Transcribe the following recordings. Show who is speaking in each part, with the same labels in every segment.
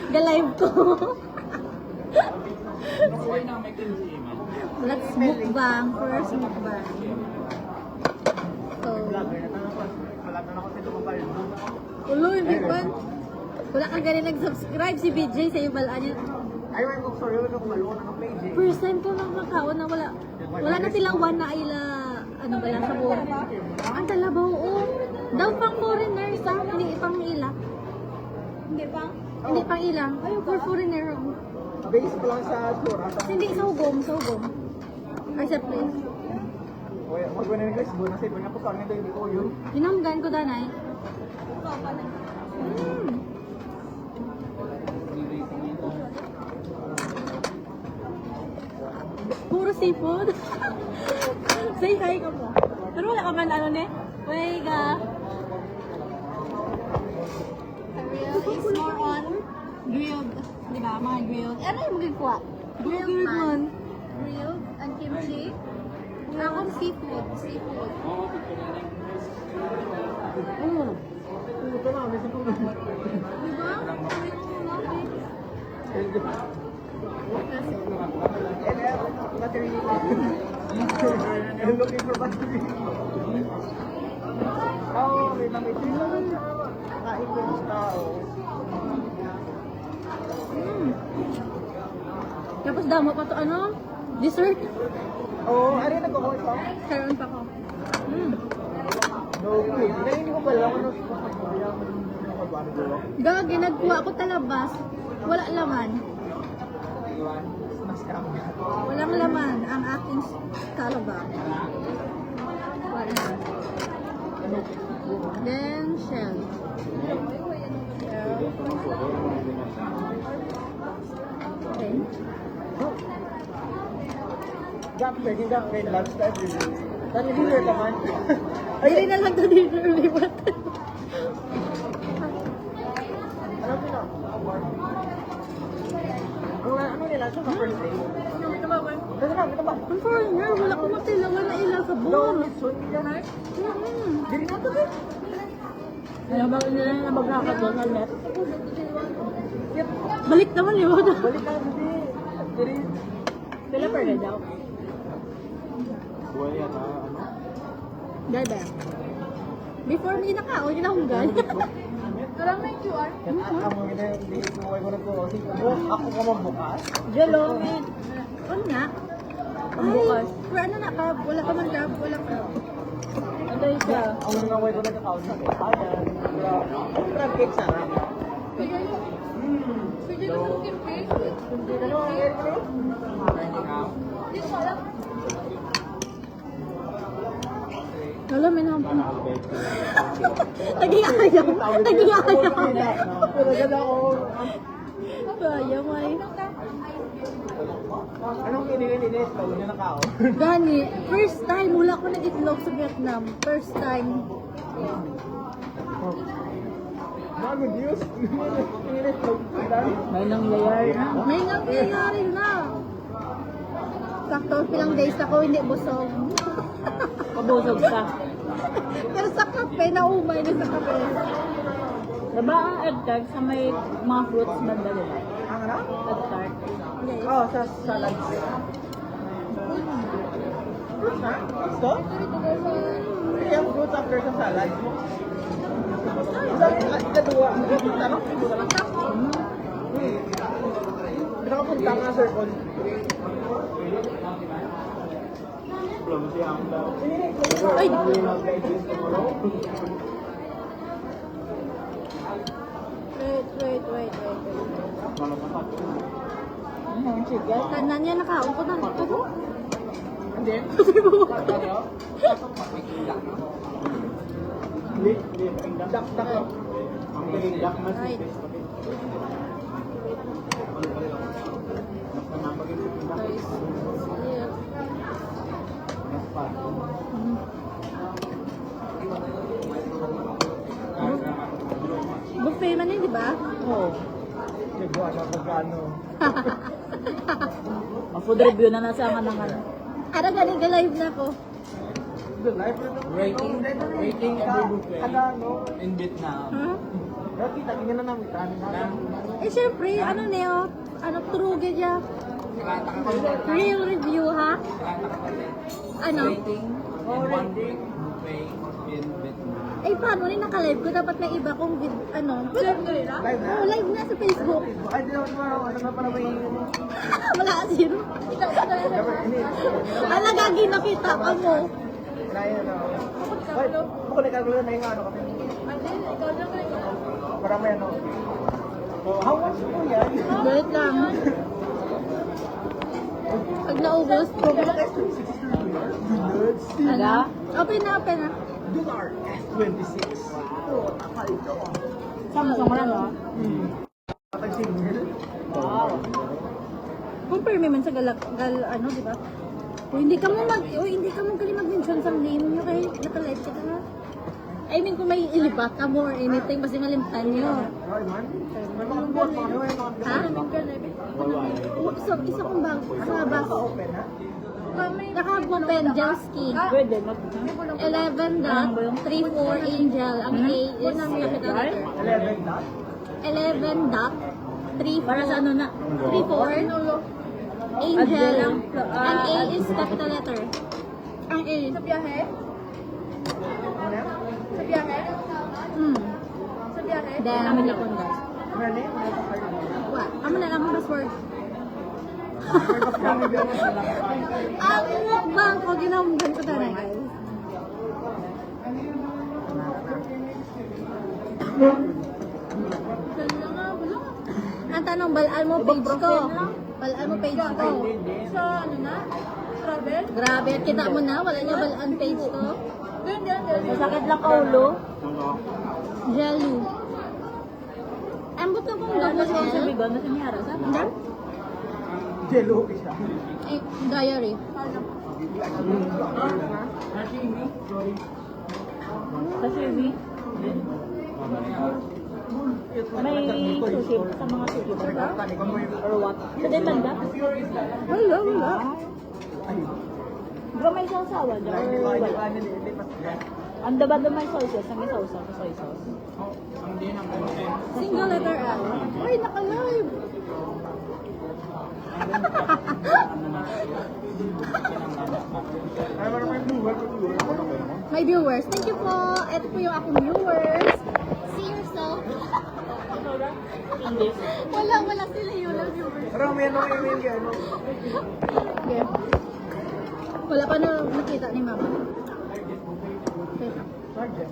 Speaker 1: Ga-live ko.
Speaker 2: Nakuha na may kinsi man.
Speaker 1: Let's mukbang. First mukbang. So, ulo, hindi pa. Wala kang galing nag-subscribe si BJ sa iyo balaan niya.
Speaker 3: Ay, wala ko sorry, wala ko maluwa ng page eh.
Speaker 1: First time ko lang makaon na wala na silang one na ila, ano ba lang sa buhay. Ang talabaw, oo. Daw pang foreigners, hindi pang ila. Hindi pang? Hindi pang ila. For foreigner.
Speaker 3: Base ko lang sa tour.
Speaker 1: Hindi, sa hugom, sa hugom. Ay, sa place.
Speaker 3: Magwa na guys, buwan na sa iba na po sa akin ito, hindi ko yun.
Speaker 1: Hinamgan ko danay. Puro seafood. Say hi ka po. Pero wala ka man ano ne? Way ka. Is more on grilled. Di ba? Mga grilled. Ano yung magigwa? Grilled man. Grilled and kimchi. Akong seafood. Seafood.
Speaker 3: Ito na, may sipong.
Speaker 1: Di ba?
Speaker 3: Battery. I'm looking for battery. Oh, may lamit rin. Kain ko ng tao.
Speaker 1: Tapos damo pa to ano? Dessert.
Speaker 3: Oh, ano yung nagkakawa ito?
Speaker 1: Karoon pa ko.
Speaker 3: No food. Hindi ko pala ano.
Speaker 1: Gagi, nagkuha ko talabas. Wala laman. Walang laman ang aking talaba. Then shell. Okay.
Speaker 3: Gap, pwede gap, may lunch time. Tani dinner naman.
Speaker 1: Ay, na lang to dinner libat.
Speaker 3: Ano pina? Ano nila sa first day? Ito ba?
Speaker 1: Ang foreigner, wala ko matilawan na ilang sa
Speaker 3: No,
Speaker 1: buwan.
Speaker 3: it's one yan ay. Dili na to.
Speaker 1: Ano ba nila na magkakaton na net? Balik naman yun.
Speaker 3: Balik na dili.
Speaker 1: Pila per day daw?
Speaker 2: Buhay yata, ano?
Speaker 1: Dada. Before hindi nakaon, ginahunggan. Parang may QR.
Speaker 3: Ako hindi ko ko na to. Ako ka magbukas.
Speaker 1: Jelo. Ano nga? Ang bukas. Pero ano na ka? Wala ka man dab. Wala ka. Ano yun siya?
Speaker 3: Ang mga way ko na ka-count sa kaya. Crab cake sana.
Speaker 1: Pwede ka kung kimpi.
Speaker 3: Ano ang air ko?
Speaker 1: Alam mo na. Naging ayaw. Naging ayaw.
Speaker 3: Pero ganda ako.
Speaker 1: Ayaw ay.
Speaker 3: Anong kinikinis? Tawag niya na kao.
Speaker 1: Gani, first time, wala ko nag-itlog sa Vietnam. First time.
Speaker 3: Bago Diyos. Kinikinis.
Speaker 1: May nangyayari na. May nangyayari na. Sakto, pilang days ako, hindi busog. Pabusog ka. Pero sa kape, naumay na sa kape.
Speaker 4: Diba ang egg tart sa may mga fruits banda nila?
Speaker 3: Ang ano?
Speaker 4: Egg tart.
Speaker 1: Yes.
Speaker 3: Oh, sa salad. Fruits na? Gusto? Yung fruits after sa salad. Kadua. Ano? Pinakapunta nga circle.
Speaker 1: Ay! Wait.
Speaker 3: Ang chicken.
Speaker 1: Kanan niya, nakaon ko na.
Speaker 3: Hindi. Dak.
Speaker 1: Right. Guys, yeah. Buffet man yun, di ba?
Speaker 3: Oo. May buwan na pagkano.
Speaker 4: Ang food review na nasa nga ng ano.
Speaker 1: Ano galing live na ko?
Speaker 2: Rating every buffet
Speaker 3: Ano?
Speaker 2: in Vietnam.
Speaker 1: Huh?
Speaker 3: Kita, tingnan na namin.
Speaker 1: Eh, syempre, ano niyo? Ano, truge niya? Real review, ha? Ano?
Speaker 2: Rating in 1 week pay in Vietnam.
Speaker 1: Eh, paano rin naka-live ko? Dapat may iba kong ano?
Speaker 3: Live na?
Speaker 1: Oh, live na sa Facebook.
Speaker 3: Ay, di naman ano na para may...
Speaker 1: Wala zero. Ang nagagi nakita ka mo.
Speaker 3: Kaya na. Ay, ako nagkagulo na yung ano kami. Para may ano. How much po yan?
Speaker 1: Wait lang. Pag naubos, ano? Open na, open na.
Speaker 3: Dollar S26. Oh, takal ito.
Speaker 4: Samsung na, no?
Speaker 3: Patag single.
Speaker 4: Wow.
Speaker 1: Compare man sa ano, di ba? Hindi ka mo galing mag-mention sa name nyo kay naka-live kita na. I mean, kung may ilibat ka mo or anything, basta malimtan nyo.
Speaker 3: Ay, man. May mga buwan mga ano,
Speaker 1: Ha? So, isa kong bag, sa bag.
Speaker 3: open ha?
Speaker 1: Naka-open, Jelski.
Speaker 4: Pwede, mag...
Speaker 1: 11.34 Angel. Ang A is capital letter.
Speaker 3: 11 dot?
Speaker 1: 11.34.
Speaker 4: Para sa ano na?
Speaker 1: 34 Angel. Ang A is capital letter. Ang A. Sa biyahe?
Speaker 3: Ano yan?
Speaker 1: Sa biyahe? Sa biyahe? Then, ang milipon guys.
Speaker 3: Ano yan?
Speaker 1: What? Amo na lang ang password.
Speaker 3: Ang
Speaker 1: Ang mukbang ko, ginamgan ko na guys. Ang tanong, balaan mo page ko. Balaan mo page ko.
Speaker 5: Sa ano na? Travel?
Speaker 1: Grabe, kita mo na, wala niya balaan page ko.
Speaker 4: Masakit lang ka ulo.
Speaker 1: Jelly. Ambot na kong double
Speaker 4: Tapos kung sa
Speaker 1: L.
Speaker 4: bigon, nasa may harap.
Speaker 1: Hindi?
Speaker 3: Jello siya.
Speaker 1: Eh, diary.
Speaker 4: Sa CV. May sushi sa mga sushi ba? Or what? Sa Demanda?
Speaker 1: Wala, wala.
Speaker 4: Bro, may sausawa dyan? Or wala? Ang daba may sauces, ang may sausaw sa soy sauce.
Speaker 2: Hindi na content.
Speaker 1: Single letter L. Uy, naka-live.
Speaker 3: Ay, parang may buwan ko siguro.
Speaker 1: My viewers, thank you po. Ito po yung akong viewers. See yourself.
Speaker 4: English.
Speaker 1: Wala sila yun ang viewers.
Speaker 3: Parang may ano, may ano.
Speaker 1: Okay. Wala pa na nakita ni mama.
Speaker 3: Sergeant.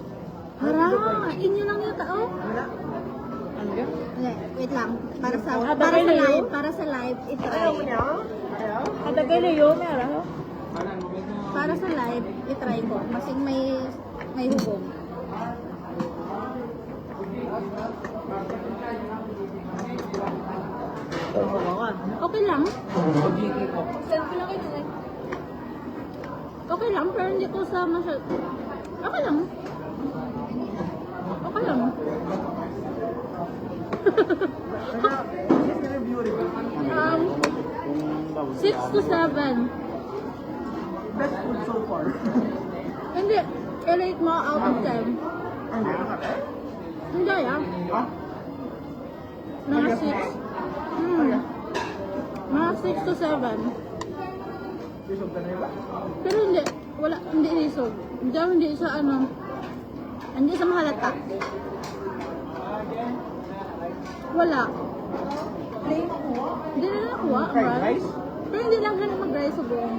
Speaker 1: Hara, inyo lang yung tao.
Speaker 3: Wala.
Speaker 4: Ano yun?
Speaker 1: Hindi, wait lang. Para sa
Speaker 4: Tagalog.
Speaker 1: live,
Speaker 3: Ayaw
Speaker 1: itry.
Speaker 3: mo niya? Ayaw?
Speaker 4: Katagal yun, meron.
Speaker 1: Para sa live, itry ko. Masing may hubog. Okay lang. Okay lang, pero hindi ko sa masyad... Okay lang. Okay lang.
Speaker 3: Yes, review rin.
Speaker 1: 6 to 7.
Speaker 3: Best food so far.
Speaker 1: Hindi, i-rate mo out of 10.
Speaker 3: Hindi na ka.
Speaker 1: Hindi ah.
Speaker 3: Ha?
Speaker 1: Mga 6. Mga 6 to 7.
Speaker 3: Bisog ka na yun ba?
Speaker 1: Pero hindi risog. Hindi sa ano, hindi sa mahalata. Wala. Hindi na nakuha,
Speaker 3: Fried
Speaker 1: right?
Speaker 3: rice?
Speaker 1: Pero hindi lang ganun mag-rice sa buong.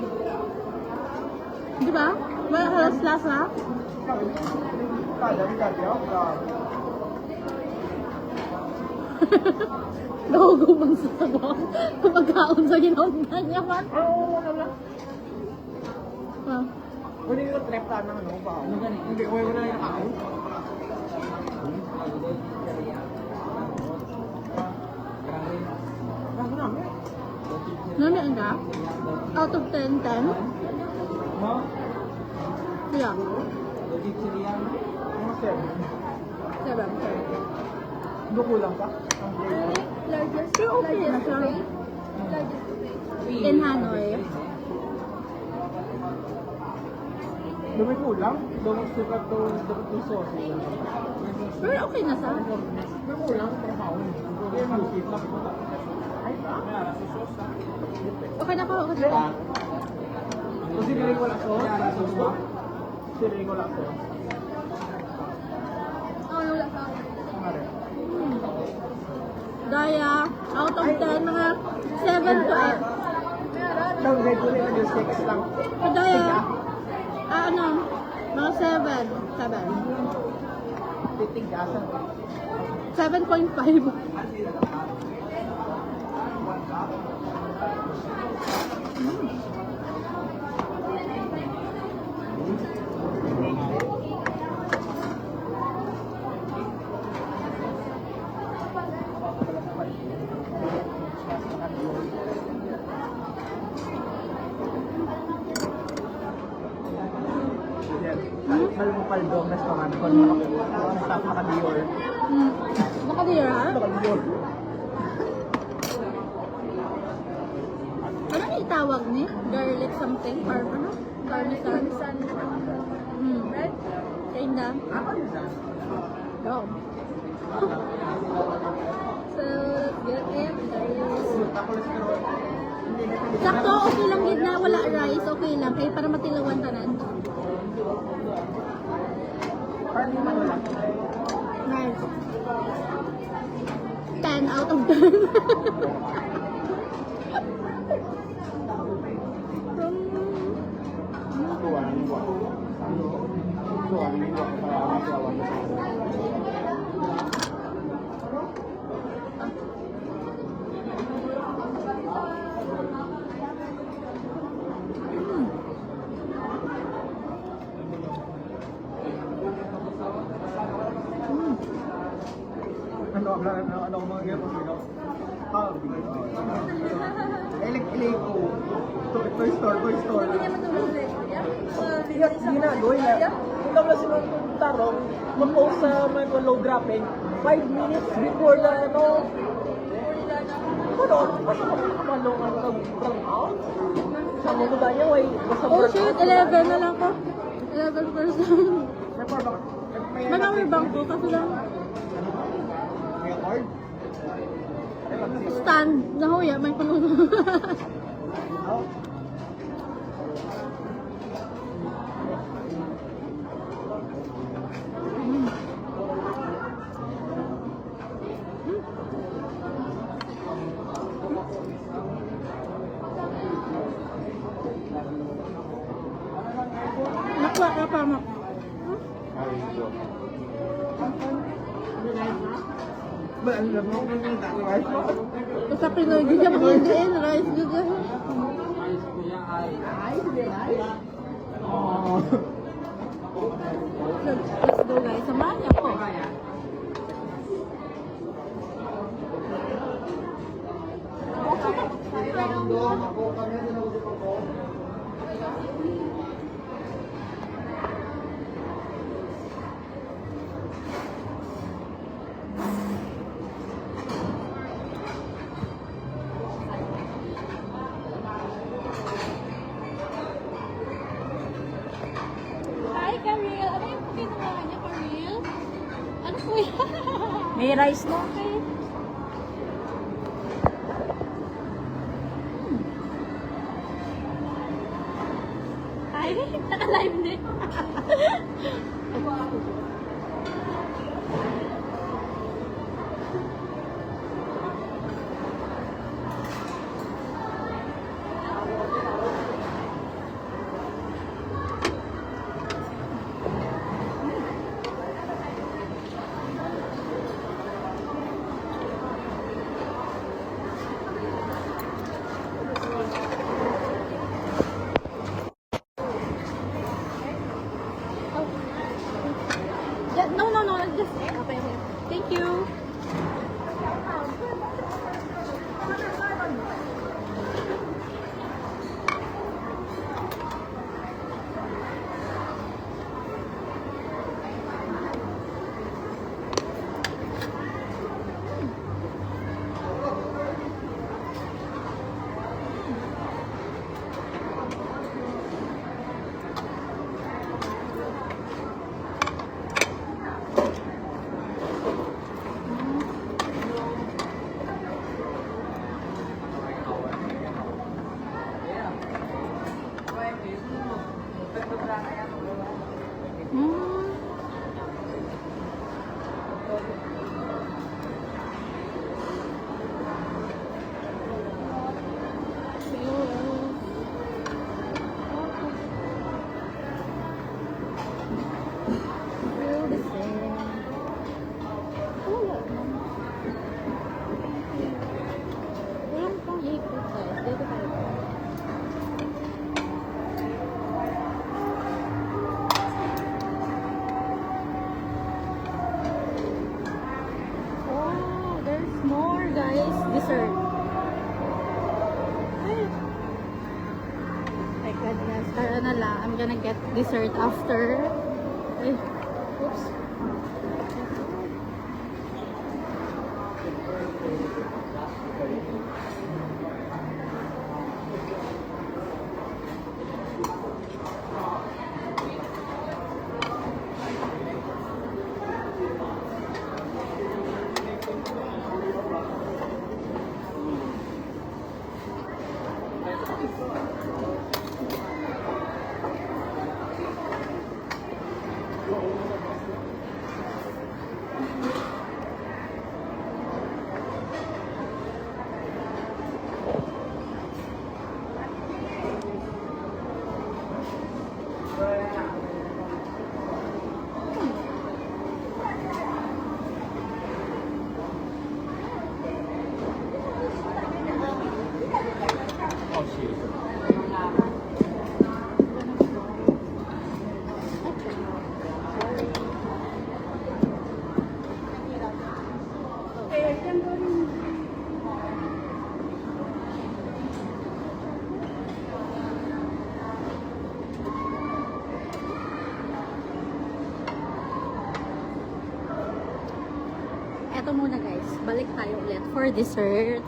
Speaker 1: Di ba? Wala halos lasa.
Speaker 3: Kada,
Speaker 1: Gawagumang sa sabaw. Kumagkaon sa ginawang niya man.
Speaker 3: Oo, wala.
Speaker 1: Ah.
Speaker 3: Hindi ko trap ka ng ano pa. Hindi ko wala yung nakain. Bago namin.
Speaker 1: Nanonood ka? Out of 10, 10? Yeah.
Speaker 3: Mga 7.
Speaker 1: 7.
Speaker 3: Duko lang pa.
Speaker 5: Largest.
Speaker 1: Pero okay na siya. In Hanoi.
Speaker 3: Dumi kulang. Dumi sukat to dapat sauce.
Speaker 1: Pero okay na sa.
Speaker 3: Dumi kulang. Trabaho. Kaya malusip lang. Ay,
Speaker 1: Okay na po, okay na po.
Speaker 3: Kasi nilay ko lang sauce. Nilay ko lang sauce.
Speaker 5: Wala sa
Speaker 1: Daya, out of 10, mga 7 to 8.
Speaker 3: Ang regular na yung 6 lang.
Speaker 1: Daya, ano, mga 7. 7.
Speaker 3: Titigasan.
Speaker 1: 7.5.
Speaker 3: Malmupaldong na sa mga kon mga staff naka-Dior.
Speaker 1: Naka-dear ha?
Speaker 3: Naka-Dior.
Speaker 1: Ano na itawag ni? Garlic something? Or ano? Parmesan?
Speaker 5: red.
Speaker 1: Kinda. Go. So, let's get it. Sakto, okay lang yun na wala rice. Okay lang. Kaya para matilawan tanan. Nice. 10 out of 10.
Speaker 3: Ano mga gaya po sino? Ilik ko. Toy store.
Speaker 5: Hindi naman tumuli.
Speaker 3: Iya, ginagawa na. Ikaw na sila tarong, mag-post sa mga low dropping, 5 minutes before the ano, basta makamalong ang brown out. Sa mga ba niya, basta
Speaker 1: Oh shit, 11 na lang ko. 11%. Manawir bang ko kasi lang. Stand. Nahuya, may puno. Nakuha ka pa mo. Basta Pinoy, di siya makindiin. Rice, juga. Let's go guys. Samahan niyo po. Hi, Karil. Ano yung kinuha niya, Karil? Ano po yan?
Speaker 4: May rice na.
Speaker 1: Okay. Ay, naka-live din. No, just okay. Thank you. dessert. My goodness. Pero na lang, I'm gonna get dessert after. Ay, oops.
Speaker 2: Oh, shit.
Speaker 1: Eto muna guys, balik tayo ulit for dessert.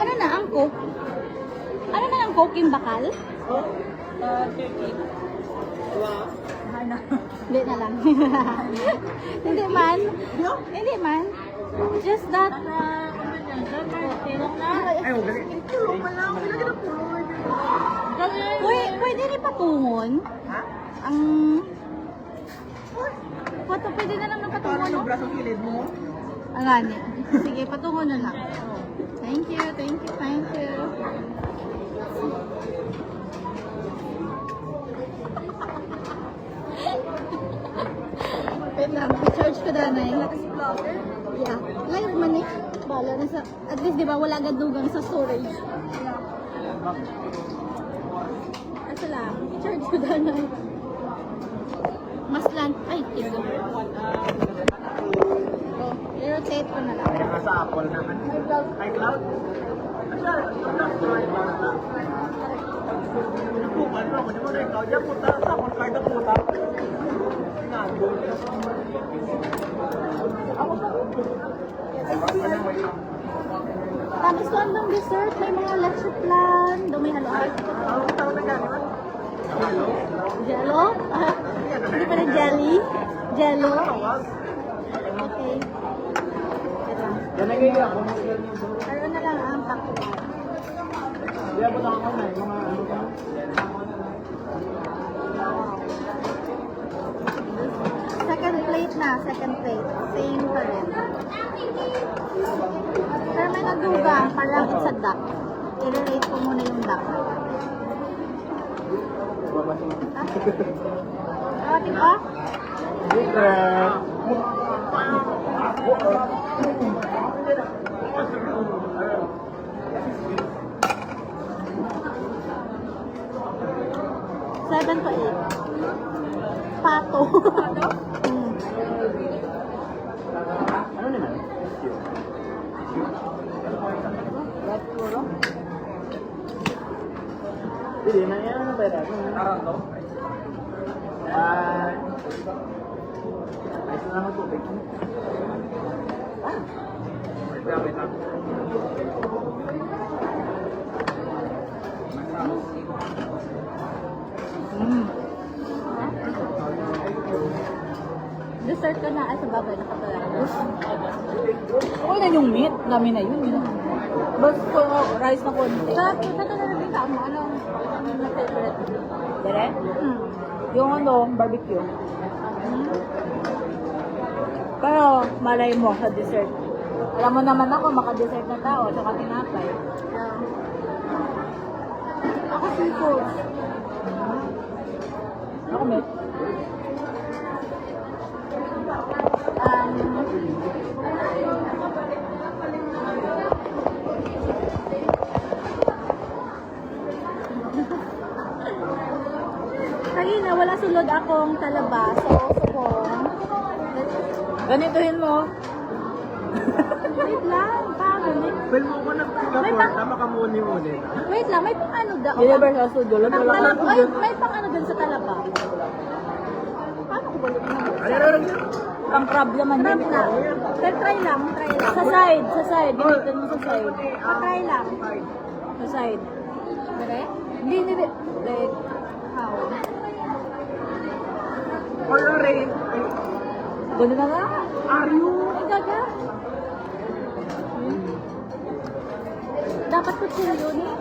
Speaker 1: Ano na ang coke? Ano na ang coke yung bakal? Hindi na lang. Hindi man. Hindi man. Just that.
Speaker 3: Ay, oh, galing. Pulo pa lang. Pinagin ang pulo.
Speaker 1: Pwede rin patungon.
Speaker 3: Ha?
Speaker 1: Ang... Pwede na lang ng
Speaker 3: Paano
Speaker 1: patungon.
Speaker 3: yung braso kilid mo?
Speaker 1: Ang gani. Sige, patungon na lang. Thank you, thank you, thank you. Wait lang, i-charge ko na na Yeah. Live man eh. Bala na sa... At least di ba wala gadugang sa storage. Asa lang, i-charge ko na na Mas lang... Ay, tigo. Oh, i-rotate ko na lang.
Speaker 3: Kaya nga sa Apple naman. iCloud? Bukan mo, kung di mo na ikaw, diyan punta sa Apple card ang puta.
Speaker 1: Tapos landong dessert, may mga leche plan, may halo-halo.
Speaker 3: Ang tawag na gano'n?
Speaker 1: Jello? Hindi pa rin jelly? Jello? Okay. Wait lang.
Speaker 3: Yan ang iya ako.
Speaker 1: Pero na lang ang pack.
Speaker 3: Di ba ako na mga ano ka?
Speaker 1: Second plate na, second plate. Same pa rin. Pero may nadugang, parang it's a duck. I-rate ko muna yung duck. Ah, diba? Seven to 8. Pato.
Speaker 3: Ano naman? Hindi na yan. Ano ba yan? Tarang to? Ayos na naman tubig. Gamit na.
Speaker 1: Dessert ka na sa babay nakatulog.
Speaker 4: Okay na yung meat. Dami na yun. Basta rice na konti.
Speaker 1: Sa talaga din ka mo, anong favorite?
Speaker 4: Dire? Yung ano, barbecue. Pero malay mo sa dessert. Alam mo naman ako, maka-dessert na tao, tsaka tinapay.
Speaker 1: Ako seafood.
Speaker 4: Ako, Met.
Speaker 1: Kanina, wala sulod akong talaba. So, supong.
Speaker 4: Ganituhin mo.
Speaker 1: Wait lang, paano?
Speaker 3: Well, mo ko ng
Speaker 1: May
Speaker 3: Singapore,
Speaker 1: pang-
Speaker 3: tama ka muni-muni.
Speaker 1: Wait lang, may pang ano daw.
Speaker 4: Universal Studio. Lang
Speaker 1: Pang
Speaker 4: wala ka.
Speaker 1: talaba. Ay, may pang ano dun sa talaba. Paano ko balik na?
Speaker 3: Ayun.
Speaker 4: Pang crab naman din.
Speaker 1: Crab na. Pero try lang, try lang.
Speaker 4: Sa side, sa side. Dinitin mo sa side.
Speaker 1: Try lang.
Speaker 4: Sa side.
Speaker 1: Dire? Hindi, hindi. Like, how?
Speaker 3: Or rain.
Speaker 4: Ganun na nga.
Speaker 3: Are you?
Speaker 1: Ay, gaga. Dapat ko yun eh.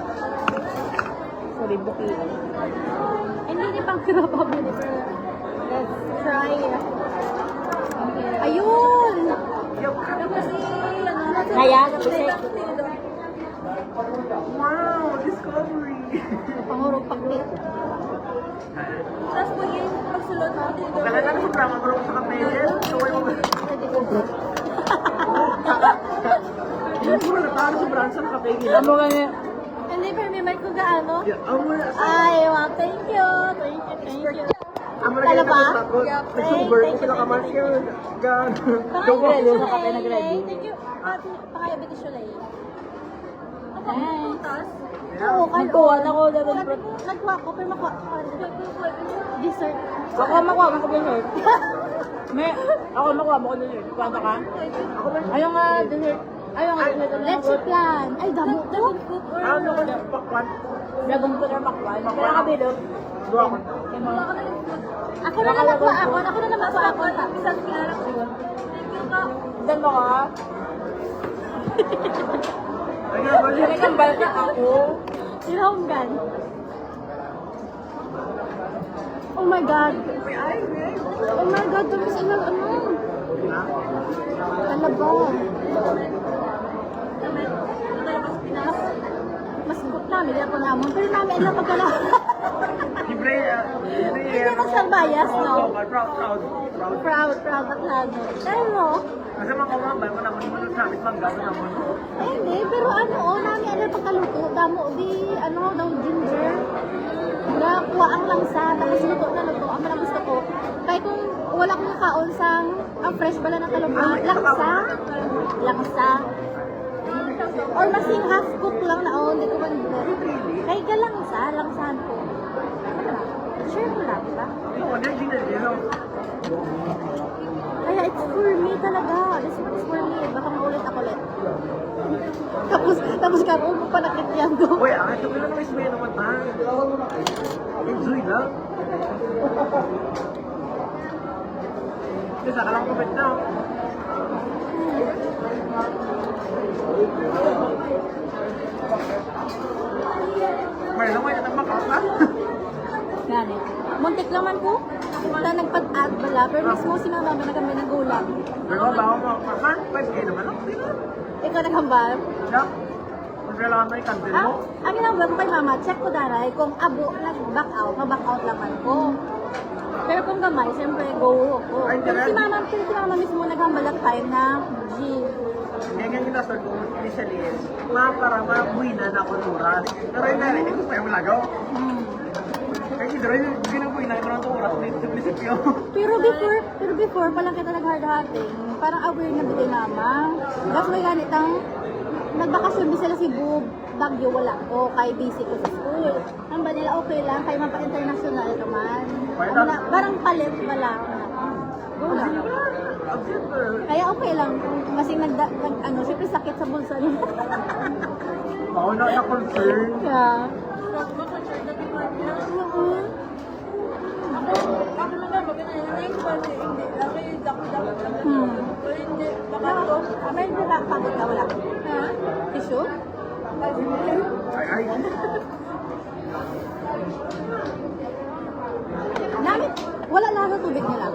Speaker 4: Sorry, buki.
Speaker 1: Hindi ni pang probability. Let's try. Ayun! Tapos
Speaker 4: Kaya, tapos eh.
Speaker 3: Wow, discovery.
Speaker 1: pangurong pakit. Tapos po yung pagsulot natin.
Speaker 3: Talaga na sobrang marunong sa kapelel. So, yung puro natalo sa branch ng kapelel.
Speaker 4: Ano ba niya?
Speaker 1: Hindi, pero may mic ko gaano.
Speaker 3: Ang muna sa...
Speaker 1: Ay, wow, thank you. Thank you, thank you.
Speaker 3: Ang muna
Speaker 1: Talaba?
Speaker 3: ako. Nag-super ko sila kamar siya. Gan.
Speaker 4: Nag-ready, sa kape nag-ready.
Speaker 1: Thank you. Pakaya biti Shulay.
Speaker 4: Thanks.
Speaker 1: Oo,
Speaker 4: Nagkuha na ko.
Speaker 1: Nagkuha ko, pero makuha ko. Dessert.
Speaker 4: Ako makuha mo ko dessert. May, ako makuha mo ko dessert. Kwanta ka? Ayaw nga dessert. Ayaw nga dessert.
Speaker 1: Let's plan. Ay, damo ko.
Speaker 3: Ano ko na pakwan?
Speaker 4: Dragon fruit or pakwan. Kaya ka bilog.
Speaker 3: Doon ako.
Speaker 4: Kaya mo.
Speaker 1: Ako na lang nakuha ako. Ako na lang nakuha ako. Isang pinara ko.
Speaker 4: Dan mo ka?
Speaker 3: Ay, nga ba?
Speaker 4: Hindi kang balak ako.
Speaker 1: Ilonggan. Oh my God. Oh my God, tapos ilang ano? Talaba. Mas good namin, hindi ako naman. Pero namin ilang pagkala.
Speaker 3: Libre,
Speaker 1: Hindi mas ang bias, no?
Speaker 3: Proud.
Speaker 1: Proud at lalo. Pero,
Speaker 3: Kasi mga kumambay mo naman mo sa amin manggano naman.
Speaker 1: hindi, pero ano, namin ilang pagkaluto. Damo, di, ano daw, ginger. Nakuha ang langsa, tapos luto na luto. Ang malang gusto ko. Kaya kung wala akong nakaon sang, ang fresh bala ng talaba, langsa. Or masing half cook lang na, hindi ko man kaya ka langsahan ko. Sure ko lang, ba?
Speaker 3: Oo, hindi na.
Speaker 1: Kaya it's for me talaga. This one is for me. Baka maulit ako ulit. Tapos karoon mo pa nakityan ko.
Speaker 3: Uy, ito ka lang is may naman tayo. Enjoy lang. Kasi saka lang comment na. May naman yung nagmakaka.
Speaker 1: Gani. Muntik naman ko. Wala nagpag-add bala. Pero mismo si mama na kami ng gulang.
Speaker 3: Pero bago makakakan, 5K naman lang.
Speaker 1: Ikaw naghambal.
Speaker 3: Yeah. Kung kailangan mo i-cancel mo.
Speaker 1: Ang ginagawa ko kay mama, check ko daray kung abo nag-back out, ma-back out naman ko. Pero kung gamay, siyempre go ko.
Speaker 3: Ay,
Speaker 1: Pero si mama mismo naghambal at time na G.
Speaker 3: Ngayon kita sa kung initially is, para mabuhay na kultura. Pero yun na rin, hindi ko pa yung lagaw. Kasi rin, ginabuhay na yung oras na yung munisipyo.
Speaker 1: Pero before pa lang kita nag-hard-hatting, parang aware na bigay mama. Tapos may ganitang, nagbakasyon din sila Cebu, Baguio, wala ko, kay busy ko sa school. Ang ba nila okay lang, kay mapa-international naman. Parang palit pa lang. Go lang. Kaya okay lang. Kasi siyempre sakit sa bulsa niya.
Speaker 3: Ako na concern.
Speaker 1: Yeah. May pagod ka wala? Tissue?
Speaker 3: Ay.
Speaker 1: Namit, wala lang sa tubig nila.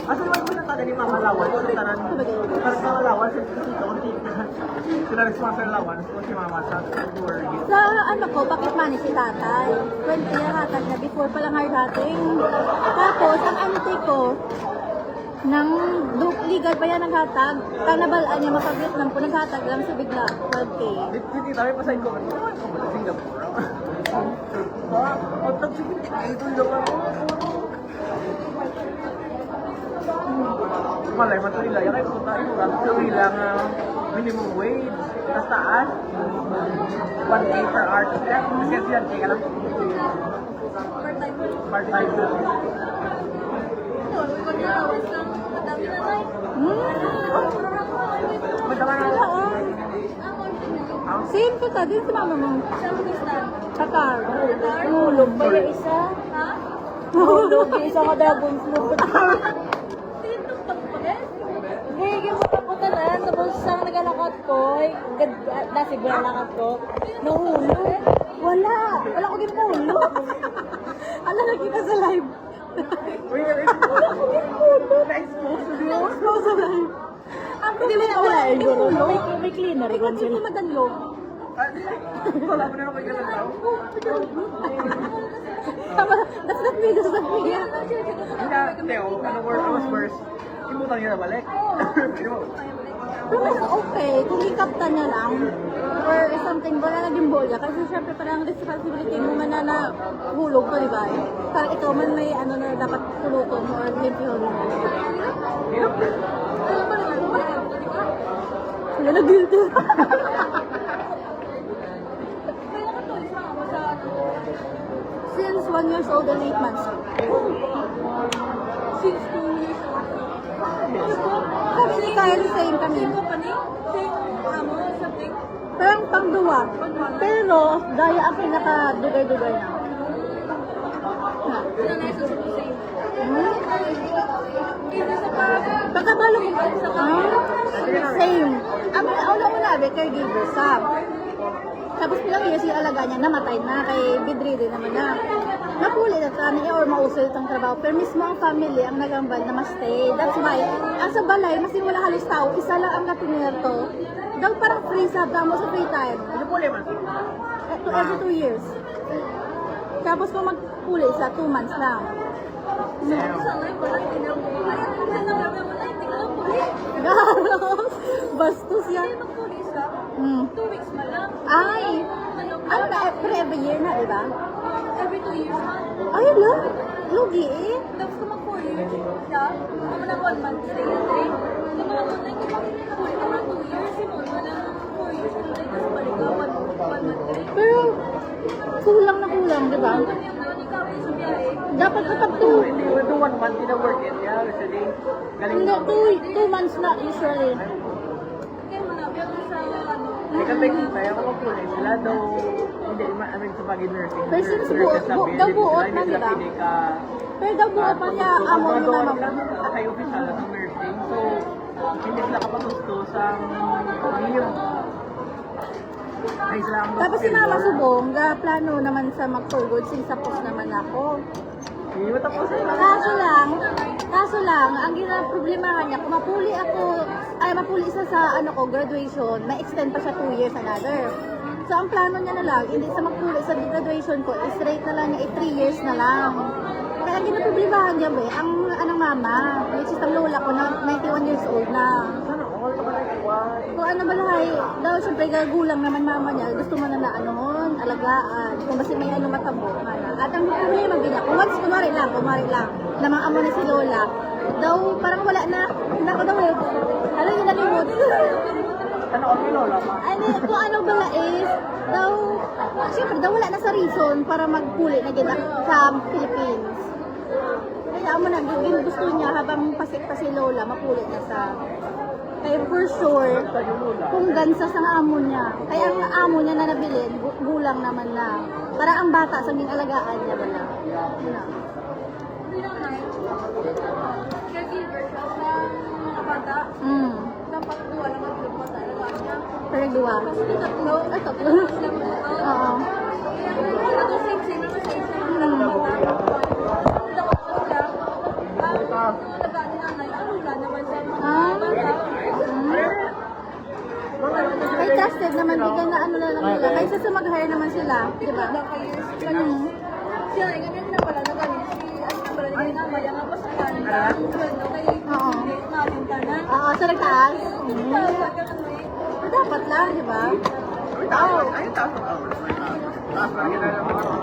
Speaker 3: Asa naman mo natin ni Mama Lawan, so tanan, parang Mama Lawan, si Tito, kung tita, sila responsible Lawan, so si Mama sa worry.
Speaker 1: Sa ano ko, pocket money si tatay. 20 yung hatag na before pa lang hard hatting. Tapos, ang auntie ko, nang legal pa yan naghatag, kanabalaan niya mapag-Vietnam ko, naghatag lang sa bigla, 12K.
Speaker 3: Hindi tayo pasahin ko, ano ko ba Singapore? Pag sumiti kayo doon daw ako. Malay, matulila. Yan kayo punta ito. Ang ilang minimum wage. Sa taas. 1K per hour to step. Kasi yan, kaya ka lang. Part-time na. Madama na.
Speaker 1: Same ko sa din si mama mo. Sa car. Hulog pa yung isa. Hulog yung isa ka dragon fruit. Hindi, gimutan na. Tapos sa nagalakot ko, nasigla lakot ko, nahulog. Wala ko ginahulog. Ala, nakita sa live.
Speaker 3: Uy, na-expose na.
Speaker 1: Expose sa live. Hindi mo na wala. May cleaner. Hindi mo madanlo.
Speaker 3: Wala mo na ako yung tao.
Speaker 1: That's not me, that's not me.
Speaker 3: Teo, ano word was first? Imutang niya na balik.
Speaker 1: Pero mas okay, kung ikapta niya lang, or something, wala naging bolya. Kasi syempre parang responsibility mo man na hulog pa, di ba? Parang ikaw man may ano na dapat puluton mo or limpihon mo. Wala na guilty. Since 1 years old and 8 months.
Speaker 5: Since 2 years old.
Speaker 1: Kami ni Kyle, same kami.
Speaker 5: Same company? Same something?
Speaker 1: Parang pangduwa. Pero, daya ang pinaka-dugay-dugay na.
Speaker 5: Sinanayso sa same. Ito sa parang
Speaker 1: Pagkabalo ko, same. Ang una-una, caregiver sa. Tapos pilang years yung alaga niya, namatay na, kay bedridden naman na. Napuli na kami or mausol itong trabaho. Pero mismo ang family ang nagambal na ma-stay. That's why, ang sa balay, mas wala halos tao, isa lang ang katinerto. Daw parang free sa mo sa free time.
Speaker 3: Ano po naman?
Speaker 1: Every 2 years. Tapos kung magpuli sa 2 months lang.
Speaker 5: sa live, wala tinang ayun, nanawag mo na, hindi ka lang pulis.
Speaker 1: Garos! Bastos yan.
Speaker 5: Hindi mag-pulis ka. 2 weeks man lang.
Speaker 1: Ay! Ano na, pero every year na, di ba?
Speaker 5: Every 2 years man.
Speaker 1: Ay, lang. Lugi eh.
Speaker 5: Tapos kung mag 4 years ka, kung na 1 month stay, okay? Kung mga online, kung mag-pulis ka na 2 years, mo na 4 years ka na, tapos balik ka, 1 month stay.
Speaker 1: Pero, kulang na kulang, di ba?
Speaker 5: Kung yung doon, ikaw yung sa biyahe,
Speaker 1: Dapat kapag
Speaker 3: Hindi, do 1 month in a work it. Yeah, kasi galing na.
Speaker 1: 2 months na usually.
Speaker 5: kaya mo na, pero sa ano,
Speaker 3: Hindi ka kita, yung mga kulay sila daw, hindi, I mean, sa pag-nursing.
Speaker 1: Pero since daw buot na, di ba? Pero daw buot pa niya, amo nyo na
Speaker 3: lang kayo official sa nursing, so hindi sila kapatusto sa pamilya. Ay, sila ang
Speaker 1: Tapos si Mama Subong, plano naman sa mag-forward since tapos naman ako.
Speaker 3: Hindi mo tapos na.
Speaker 1: Kaso lang, ang problemahan niya, kung mapuli isa sa graduation, may extend pa siya 2 years another. So ang plano niya na lang, hindi sa magpuli sa graduation ko, straight na lang niya, 3 years na lang. Kaya ang ginaproblemahan niya ang anong mama, which is ang lola ko na 91 years old na.
Speaker 3: Sana, all naman ay iwan.
Speaker 1: Kung ano ba lahay, daw syempre gagulang naman mama niya, gusto mo na anoon, alagaan, kung basta may matabo. At ang problema niya, kung once kumari lang, namang amo na si Lola, daw parang wala na, nako daw eh, alam niyo nalimot.
Speaker 3: Sana all may lola pa.
Speaker 1: Kung ano ba is, daw, syempre daw wala na sa reason para magpuli na gina sa Philippines. Kaya amo na, gusto niya habang pasik pa si Lola, mapuli na sa. Kaya for sure, kung gansa sa amo niya. Kaya ang amo niya na nabilin, gulang naman na. Para ang bata sa alagaan niya ba na.
Speaker 5: bilang na, caregiver siya sa mga bata. Dapat duwa lang ang bata niya.
Speaker 1: Pero duwa.
Speaker 5: Tapos yung tatlo,
Speaker 1: Tatlo.
Speaker 5: sila mo ito.
Speaker 1: Oo.
Speaker 5: Ito same-same naman sa isa. Dapat sila, alagaan ni nanay, ang wala naman
Speaker 1: lang nila. Kaysa sa mag-hire naman sila, di ba?
Speaker 5: Sila ay ganyan na pala na galing si ano na pala ni Mama yang ako sa kanila.
Speaker 1: Oo.
Speaker 5: Natin ka na.
Speaker 1: Oo, sa nagtaas.
Speaker 5: Dapat ka ano eh.
Speaker 1: Pero dapat lang, di ba?
Speaker 3: Ay, taas ang tawag. Taas lang yun na naman ako.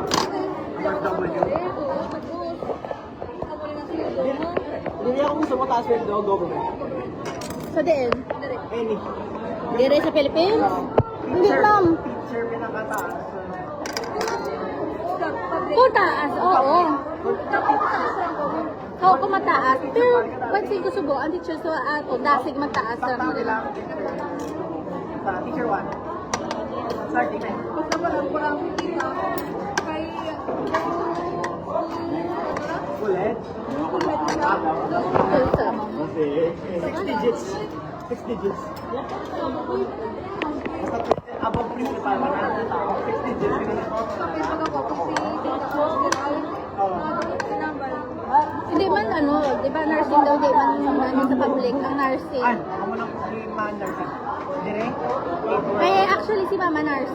Speaker 3: MSW.
Speaker 2: Hindi ako gusto mo taas yung government.
Speaker 1: Sa din.
Speaker 3: Any.
Speaker 1: Dire sa Philippines? Hindi, ma'am.
Speaker 3: Teacher pinakataas.
Speaker 1: Kung taas, oo. Oo, kung mataas. Pero, pansin ko subo, ang teacher sa ato, dasig mataas lang
Speaker 3: Sakta
Speaker 1: nila.
Speaker 3: nila. Sa teacher 1. Starting na.
Speaker 5: Basta walang kita. Kay
Speaker 3: Ulit.
Speaker 1: Tulsa.
Speaker 3: 6 digits. 6 digits. Basta above principal na na. 6 digits.
Speaker 5: kapit pagkakopos si
Speaker 1: Hindi man ano, di ba nursing daw, di man ano sa public, ang nursing.
Speaker 3: Ay, ako mo lang si Mandarin. Dire?
Speaker 1: Kaya actually si Mama nurse.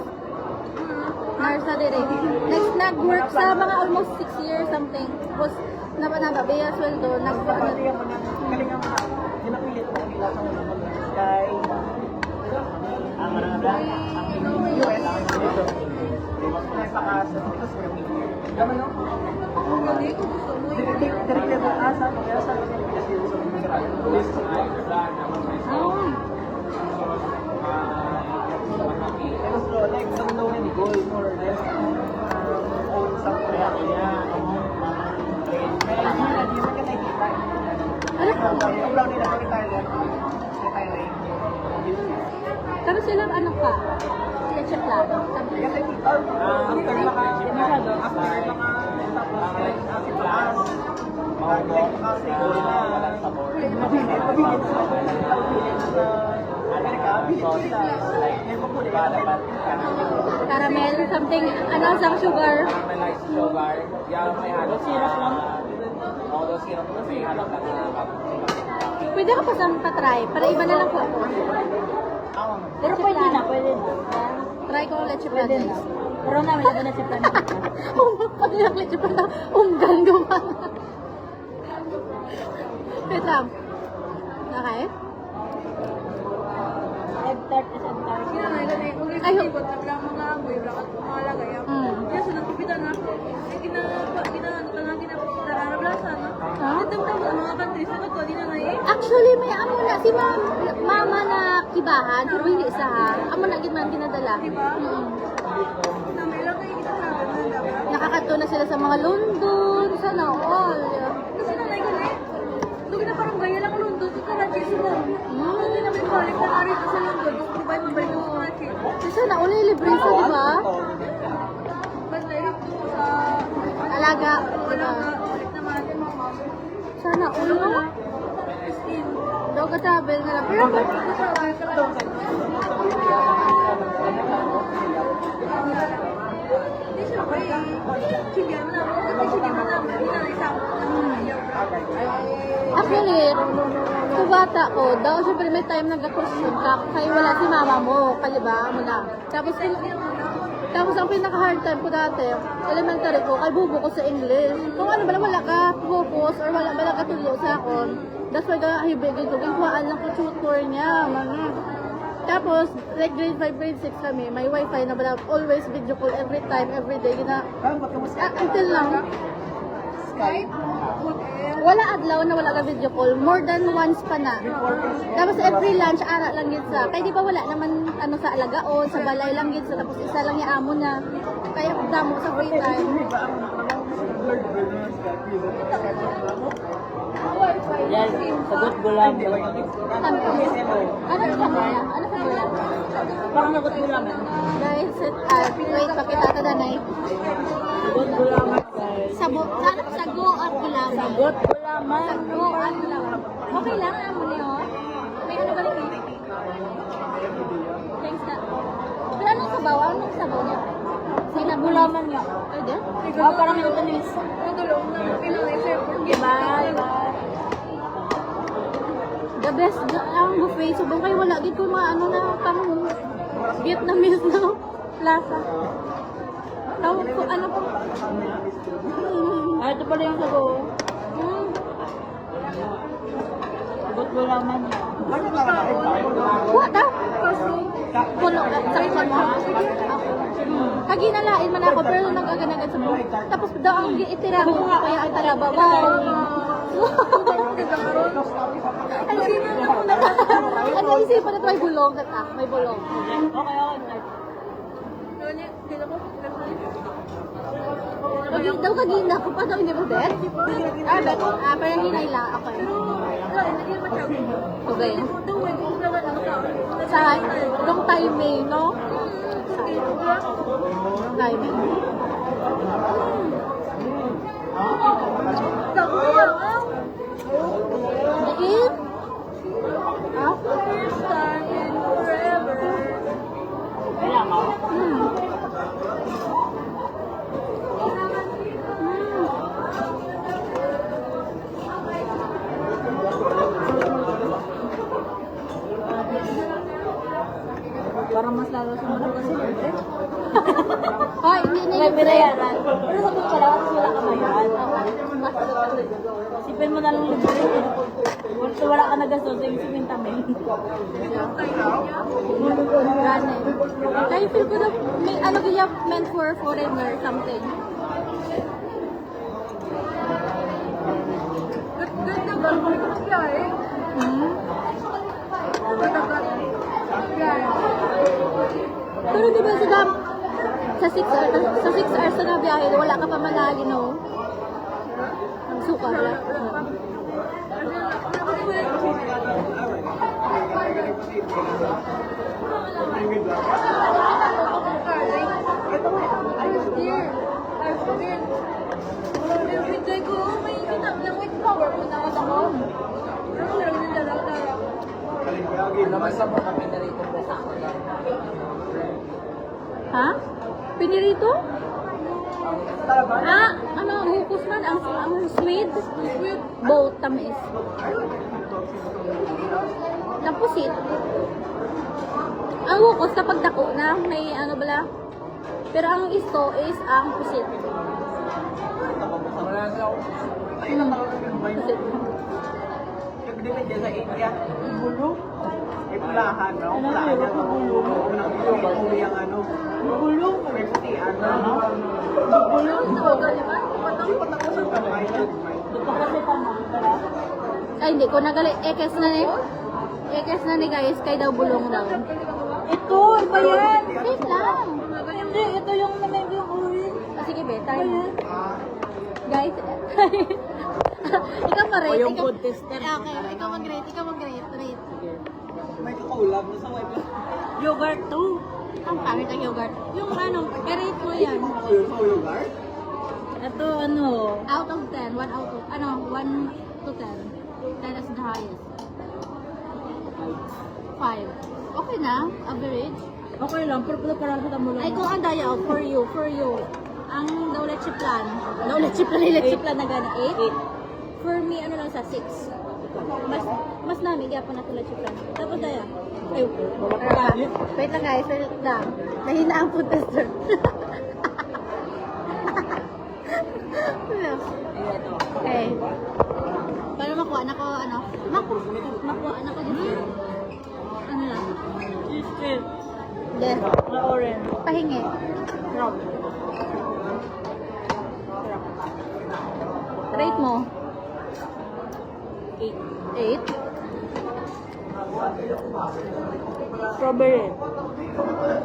Speaker 1: Nurse na dire. Next, nag-work sa mga almost 6 years something. Tapos, nababiya sweldo,
Speaker 3: Pagpapalihan mo na, galingan mo na. Ginapilit mo nila sa mga kay ang mga ang US dito. Ay, pakaasa dito sa Romania. Gaman no? Direkta ba asa? Kaya sa Pilipinas dito sa mga
Speaker 1: Oh.
Speaker 3: Tapos like, don't know any goal more or less. Own something. Ang brown nila sa Thailand. Sa Thailand.
Speaker 1: Pero silang ano ka? Leche plan.
Speaker 3: Kasi after mga tapos after taas. Like kasi mabilis sa Amerika, bilis sila. May mapuli ka dapat.
Speaker 1: Caramel, something, ano, some sugar.
Speaker 2: Caramelized sugar. Yung may halong syrup lang. Oo, those syrup na may halong
Speaker 1: Pwede ka pa sa try para iba na lang po ako. Pero pwede na, pwede na. Try ko ang leche plan. Pero namin na leche plan. Pag nilang leche plan, umgan gumana. Wait lang. Okay? Egg-tart is egg-tart.
Speaker 5: Ay, hukot na lang mga amoy, lakat mga lagay. Yan, sunod kupitan na. Nararablasa na. Itong tawag mga countries na ito, di na na eh.
Speaker 1: Actually, may amo na si mama na kibahan, pero hindi isa ha. Amo na gid man ginadala.
Speaker 5: Diba? Na may lagay kita na dapat.
Speaker 1: Nakakato na sila sa mga London, sana all.
Speaker 5: Kasi nanay ko na eh. Doon na parang gaya lang London, sa Karachi sila. Hindi na may balik na narito sa London. Provide mo balik ng Karachi.
Speaker 1: Kasi sana all libre sa, di ba?
Speaker 5: Mas direct doon sa
Speaker 1: Alaga.
Speaker 5: wala na balik naman.
Speaker 1: Sana all, no?
Speaker 5: Christine.
Speaker 1: Daw ka travel na lang. Pero
Speaker 5: Hindi siya ba eh. Sige mo na. Sige mo na. Hindi na naisang ko na.
Speaker 1: actually, sa bata ko, daw syempre may time nag-question ka, kaya wala si mama mo, kaliba mo na. Tapos ang pinaka-hard time ko dati, elementary ko, kay bubo ko sa English. Kung ano ba wala ka focus or wala ba ka tulo sa akon, that's why hibigin ko, ginkuhaan lang ko tutor niya, mga. Tapos, like grade 5, grade 6 kami, may wifi na wala, always video call every time, every day, until lang.
Speaker 5: Skype?
Speaker 1: Wala adlaw na wala ka video call, more than once pa na. Tapos every lunch, ara lang yun sa, kaya di ba wala naman ano sa alagaon, sa balay lang yun sa, tapos isa lang yung amo na. Kaya damo sa free time.
Speaker 4: Yan, sagot ko lang.
Speaker 1: Ano sa kanya? Ano sa kanya?
Speaker 4: Parang nagot ko lang.
Speaker 1: Guys, wait, pakita ka danay.
Speaker 4: Sagot ko lang, guys.
Speaker 1: Sago at gulaman.
Speaker 4: Sagot ko lang,
Speaker 1: Sago at gulaman. Okay lang, amo niyo. May ano ba rin? Thanks na. Pero anong sabaw? Anong sabaw niya? Sinagulaman nga. Pwede?
Speaker 4: Parang Cantonese.
Speaker 5: Nagulong na. Pinalay sa'yo.
Speaker 4: Diba?
Speaker 1: The best ang buffet. Subong kayo wala. Gid ko mga ano na pang Vietnamese na. lasa. Tawag ko, ano po?
Speaker 4: Ito pala yung sago. Ba't wala man?
Speaker 1: What ah? Puno, sakit man mo? Kaginalain man ako, pero nagaganagan sa buhay. Tapos daw ang itira ko, kaya ang taraba. Wow! Ang naisipan na ito, may bulong. May bulong.
Speaker 4: Okay.
Speaker 1: Daw kagina ko pa daw, hindi mo bet? Parang hinayla. Okay. Okay. Sa itong timing, no? Timing. Dikit?
Speaker 4: Kaya ka? Parang mas lalo sa mga kasi libre.
Speaker 1: Hoy, hindi
Speaker 4: May
Speaker 1: nilibre.
Speaker 4: binayaran. Pero sabi ko pala, kasi wala ka bayaran. Sipin mo na lang libre. Wala ka nagastos, yung siminta mo.
Speaker 1: Gane. Kaya feel ko na, may ano kaya meant for foreigner something. Pero di ba sa 6 hours na biyahe, wala ka pa manali, no? Ang suka, wala.
Speaker 2: Naman sa mga pinarito po.
Speaker 1: Ha? Pinirito? Ano, hukos man, ang sweet. Both, tamis. Tapusit. Ang hukos kapag dako na, may ano bala. Pero ang isto is ang pusit.
Speaker 2: Wala na ako.
Speaker 1: Pusit.
Speaker 3: Depende sa India. Bulong. May pulahan, no? Pulahan yan. Unang uli ang ano. Bulong. May putian, no? Bulong. Patapos ang kamay.
Speaker 4: Ito kasi tama.
Speaker 1: Ay, hindi ko nagali. Ekes na ni guys, kay daw bulong daw.
Speaker 4: Ito, iba yan.
Speaker 1: Wait lang.
Speaker 4: Hindi, ito yung namig yung oil.
Speaker 1: Sige, be, tayo. Guys, ikaw ma-rate.
Speaker 4: O yung
Speaker 1: ikaw-
Speaker 4: food tester.
Speaker 1: Okay, ikaw mag-rate. Rate.
Speaker 3: May kakulab na sa web.
Speaker 4: Yogurt too.
Speaker 1: Ang pangit ang yogurt. Yung ano, i-rate mo yan.
Speaker 3: Ako yung sa lugar?
Speaker 4: Ito ano,
Speaker 1: Out of 10, 1 out of, 1 to 10. 10 is the highest. 5. Okay na, average.
Speaker 4: okay lang, pero parang sa tamo lang.
Speaker 1: Ay, kung ang daya out, for you. Ang Dawletchi plan na gana, 8. For me, ano lang sa 6. Mas nami, gyapon na tulad plan. Tapos daya. Ay, wait lang guys, wait lang. Mahina ang food tester. Okay. Para makuha na ko, makuha na ko dito. Ano lang?
Speaker 4: Cheese
Speaker 1: Yes.
Speaker 4: na orange.
Speaker 1: Pahingi.
Speaker 4: Rock.
Speaker 1: Rate mo.
Speaker 4: 8.
Speaker 1: 8.
Speaker 4: Strawberry.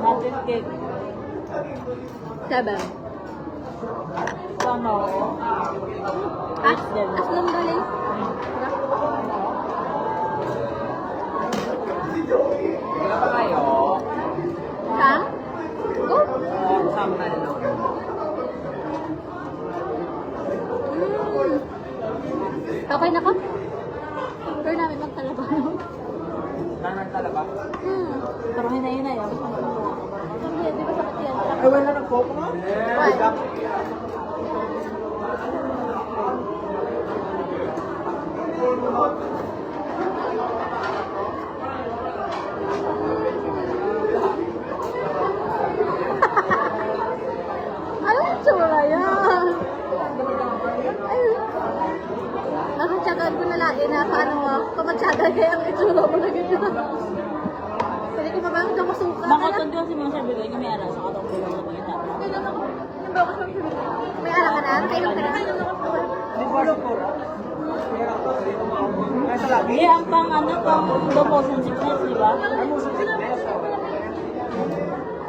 Speaker 4: Nutted cake.
Speaker 1: 7.
Speaker 4: Ano?
Speaker 1: Aslong galing.
Speaker 2: Wala pa kayo.
Speaker 1: Ha? Go.
Speaker 2: Sama na lang.
Speaker 1: Okay na ko? Pero namin magtalaba.
Speaker 2: Naman talaga.
Speaker 4: Parang hinay-hinay.
Speaker 1: Hindi, di ba sakit yan?
Speaker 3: Ay, wala na coke mo?
Speaker 1: Why? pinapaano mo, pamatsyada kaya ang itsura mo na ganyan. Pwede ko mabangon na masuka.
Speaker 4: Makoton ko si Monsha Bigay, yung may ara sa katong pulo ng mga tao.
Speaker 1: May ala ka na? Kailan ka na?
Speaker 3: Di ba lang po? Nasa lagi?
Speaker 4: Eh, ang pang ano, pang low motion sickness, di ba?
Speaker 3: Ang muso sickness.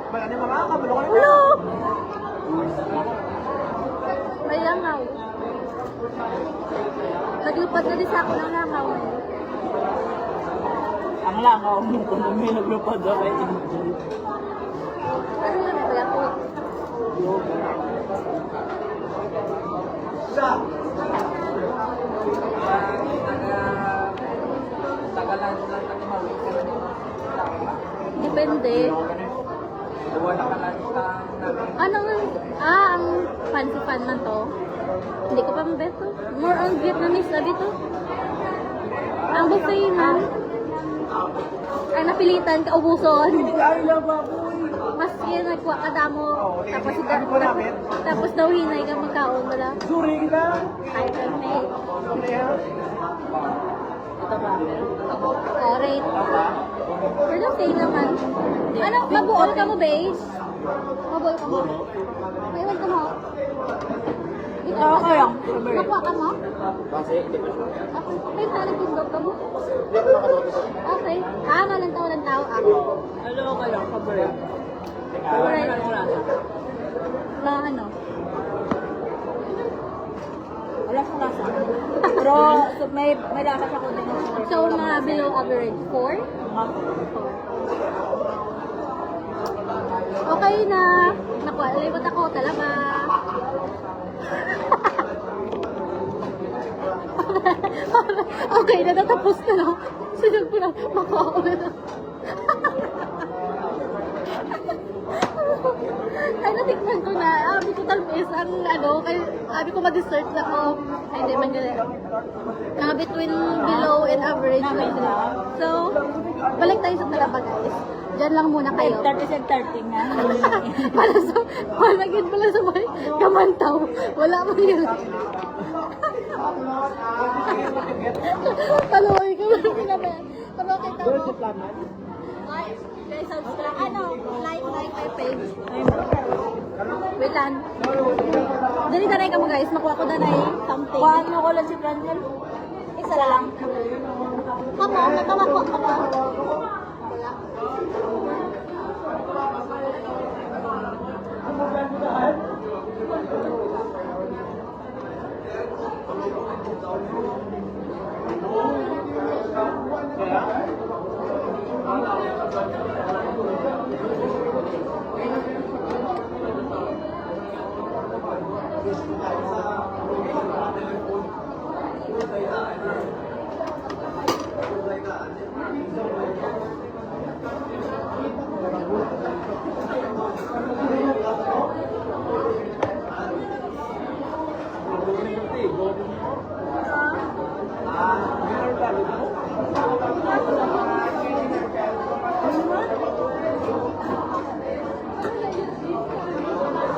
Speaker 3: Ano yung mga kabalo ko na?
Speaker 1: Ulo! May langaw. Naglupad na din sa ako ng langaw.
Speaker 4: Ang langaw mo kung may naglupad daw kay MJ.
Speaker 1: Ano yun? May bayakot.
Speaker 2: Tagalan lang natin mawin ka na din.
Speaker 1: Depende.
Speaker 2: Wala ka lang namin.
Speaker 1: Ano nga? Ang fancy fan man to. Hindi ko pa mabeto. More on Vietnamese na dito. Ang buffet man. Ang napilitan, kaubuson.
Speaker 3: Ay, laba po.
Speaker 1: Mas yun, nagkuha ka damo.
Speaker 3: Oo,
Speaker 1: Tapos,
Speaker 3: ano po namin?
Speaker 1: tapos daw hinay ka magkaon wala.
Speaker 3: Suri kita.
Speaker 1: Ay, may.
Speaker 4: Ito ba?
Speaker 1: Oh, rate. Pero okay naman. Ano, mabuol ka mo, base? Mabuol ka mo? Maiwan ka mo? Ito,
Speaker 4: Oo, kaya.
Speaker 1: Nakuha ka mo?
Speaker 2: Kasi hindi pa siya.
Speaker 1: Okay, nalagindog ka mo? Okay. Walang tao.
Speaker 4: Ano ko lang, kabayan. Wala na lang lasa.
Speaker 1: Na ano?
Speaker 4: Wala siyang lasa. Pero so, may lasa siya kundi ng sugar.
Speaker 1: So, mga below average, 4? Okay na. Nakuha, libot ako, talaba. Okay na, natapos na no? Sinag ko na, makaon na. Ay, natikman ko na. Abi ko talmis ang ano, kay abi ko ma-dessert na ko. Ay, hindi man gala. Mga between below and average lang sila. So, balik tayo sa talaba guys. Diyan lang muna kayo.
Speaker 4: 30 na.
Speaker 1: Pala sa may kamantaw. Wala mo yun. Paluoy ka mo pinabayan. Paluoy kita mo. Ay, guys, subscribe. Ano? Like my page. Wait lang. Dali na ka mo guys. Makuha ko na something.
Speaker 4: Kuhaan mo ko lang si Frankel.
Speaker 1: Isa lang. Kamo, natawa ko. Kamo. Wala.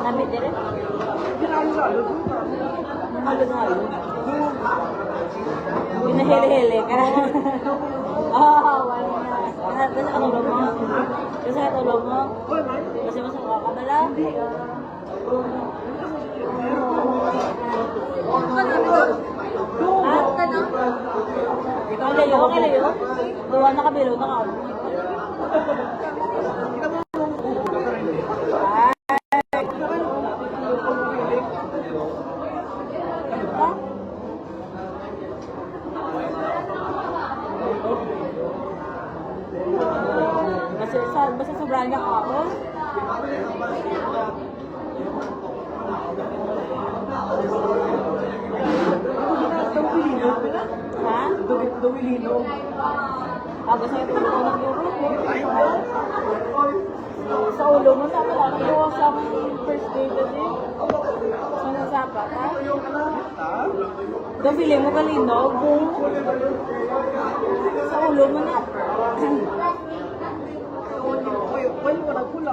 Speaker 4: Namit din. Halo-halo. Pinahili-hili ka. Wala na. Kasi katulog mo. Kasi mas makakabala. Ikaw layo, okay layo. Gawa na kabilo na ka. Basta sobrang ka ako. Ha?
Speaker 3: Duwilino.
Speaker 4: Basta yung tulo ko ng euro. Sa ulo mo, sa pala. Kinuha sa first day kasi. Sa nasapat, ha? Doon feeling mo kalinog. Sa ulo mo na.
Speaker 3: Oy, walang pula.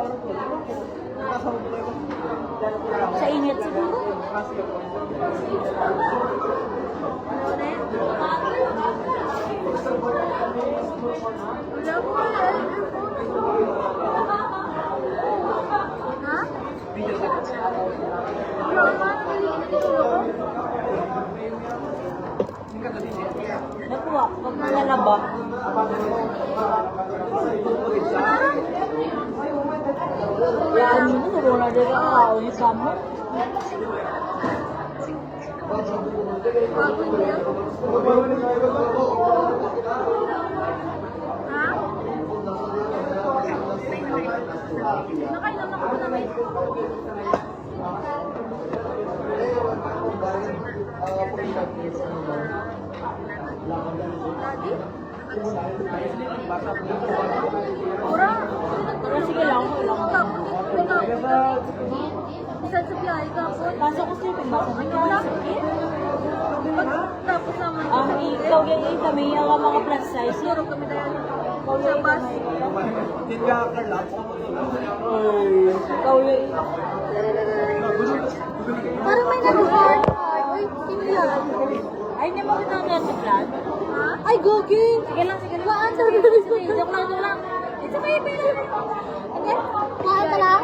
Speaker 3: Kasama ko kayo.
Speaker 4: Sa init siguro. Nakuha, pag nalalaba. Yan mo, naguna din ang kao ni Samo.
Speaker 5: Nakailan ako na may
Speaker 4: Pero sige lang, okay lang.
Speaker 5: isa sa biyahe ka po.
Speaker 4: Pasok ko sleeping bag.
Speaker 5: Tapos naman
Speaker 4: Ikaw yung kami, ang mga plus size.
Speaker 5: siguro kami dahil
Speaker 4: Ikaw
Speaker 5: sa
Speaker 4: yung
Speaker 5: bus.
Speaker 4: Ikaw yung
Speaker 1: Parang may nag-heart. Uy, sino yan?
Speaker 4: Ay, hindi mo kita sa plan.
Speaker 5: Ha?
Speaker 1: Ay, Gogi!
Speaker 4: Sige lang, sige lang.
Speaker 1: Waan sa bilis ko.
Speaker 4: Joke lang, joke lang.
Speaker 5: It's okay, baby.
Speaker 1: Okay? Waan ka lang?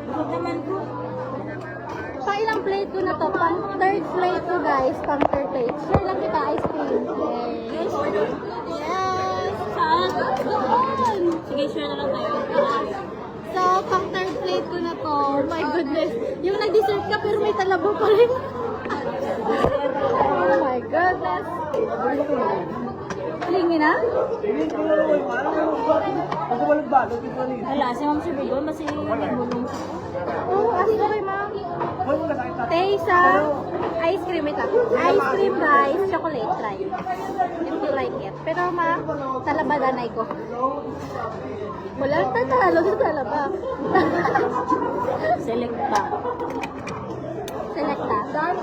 Speaker 4: Busog naman ko.
Speaker 1: Pang ilang plate ko na to? Pang third plate ko, guys. Pang third plate. Share lang kita, ice cream. Yes! Yes!
Speaker 4: Saan?
Speaker 1: Doon!
Speaker 4: Sige, share na lang tayo.
Speaker 1: So, pang third plate ko na to. Oh my goodness. Yung nag-dessert ka pero may talabo pa rin. Oh my goodness. Lingin na?
Speaker 4: Wala, si Ma'am Sibigon, mas bulong siya.
Speaker 1: Oh, asin ko kay ma'am. Taysa. Ice cream ito. Ice cream guys. Chocolate. Try. If you like it. Pero ma, talabadanay ko. Wala tatalo sa talaba.
Speaker 4: Select pa.
Speaker 1: Selecta. Dan.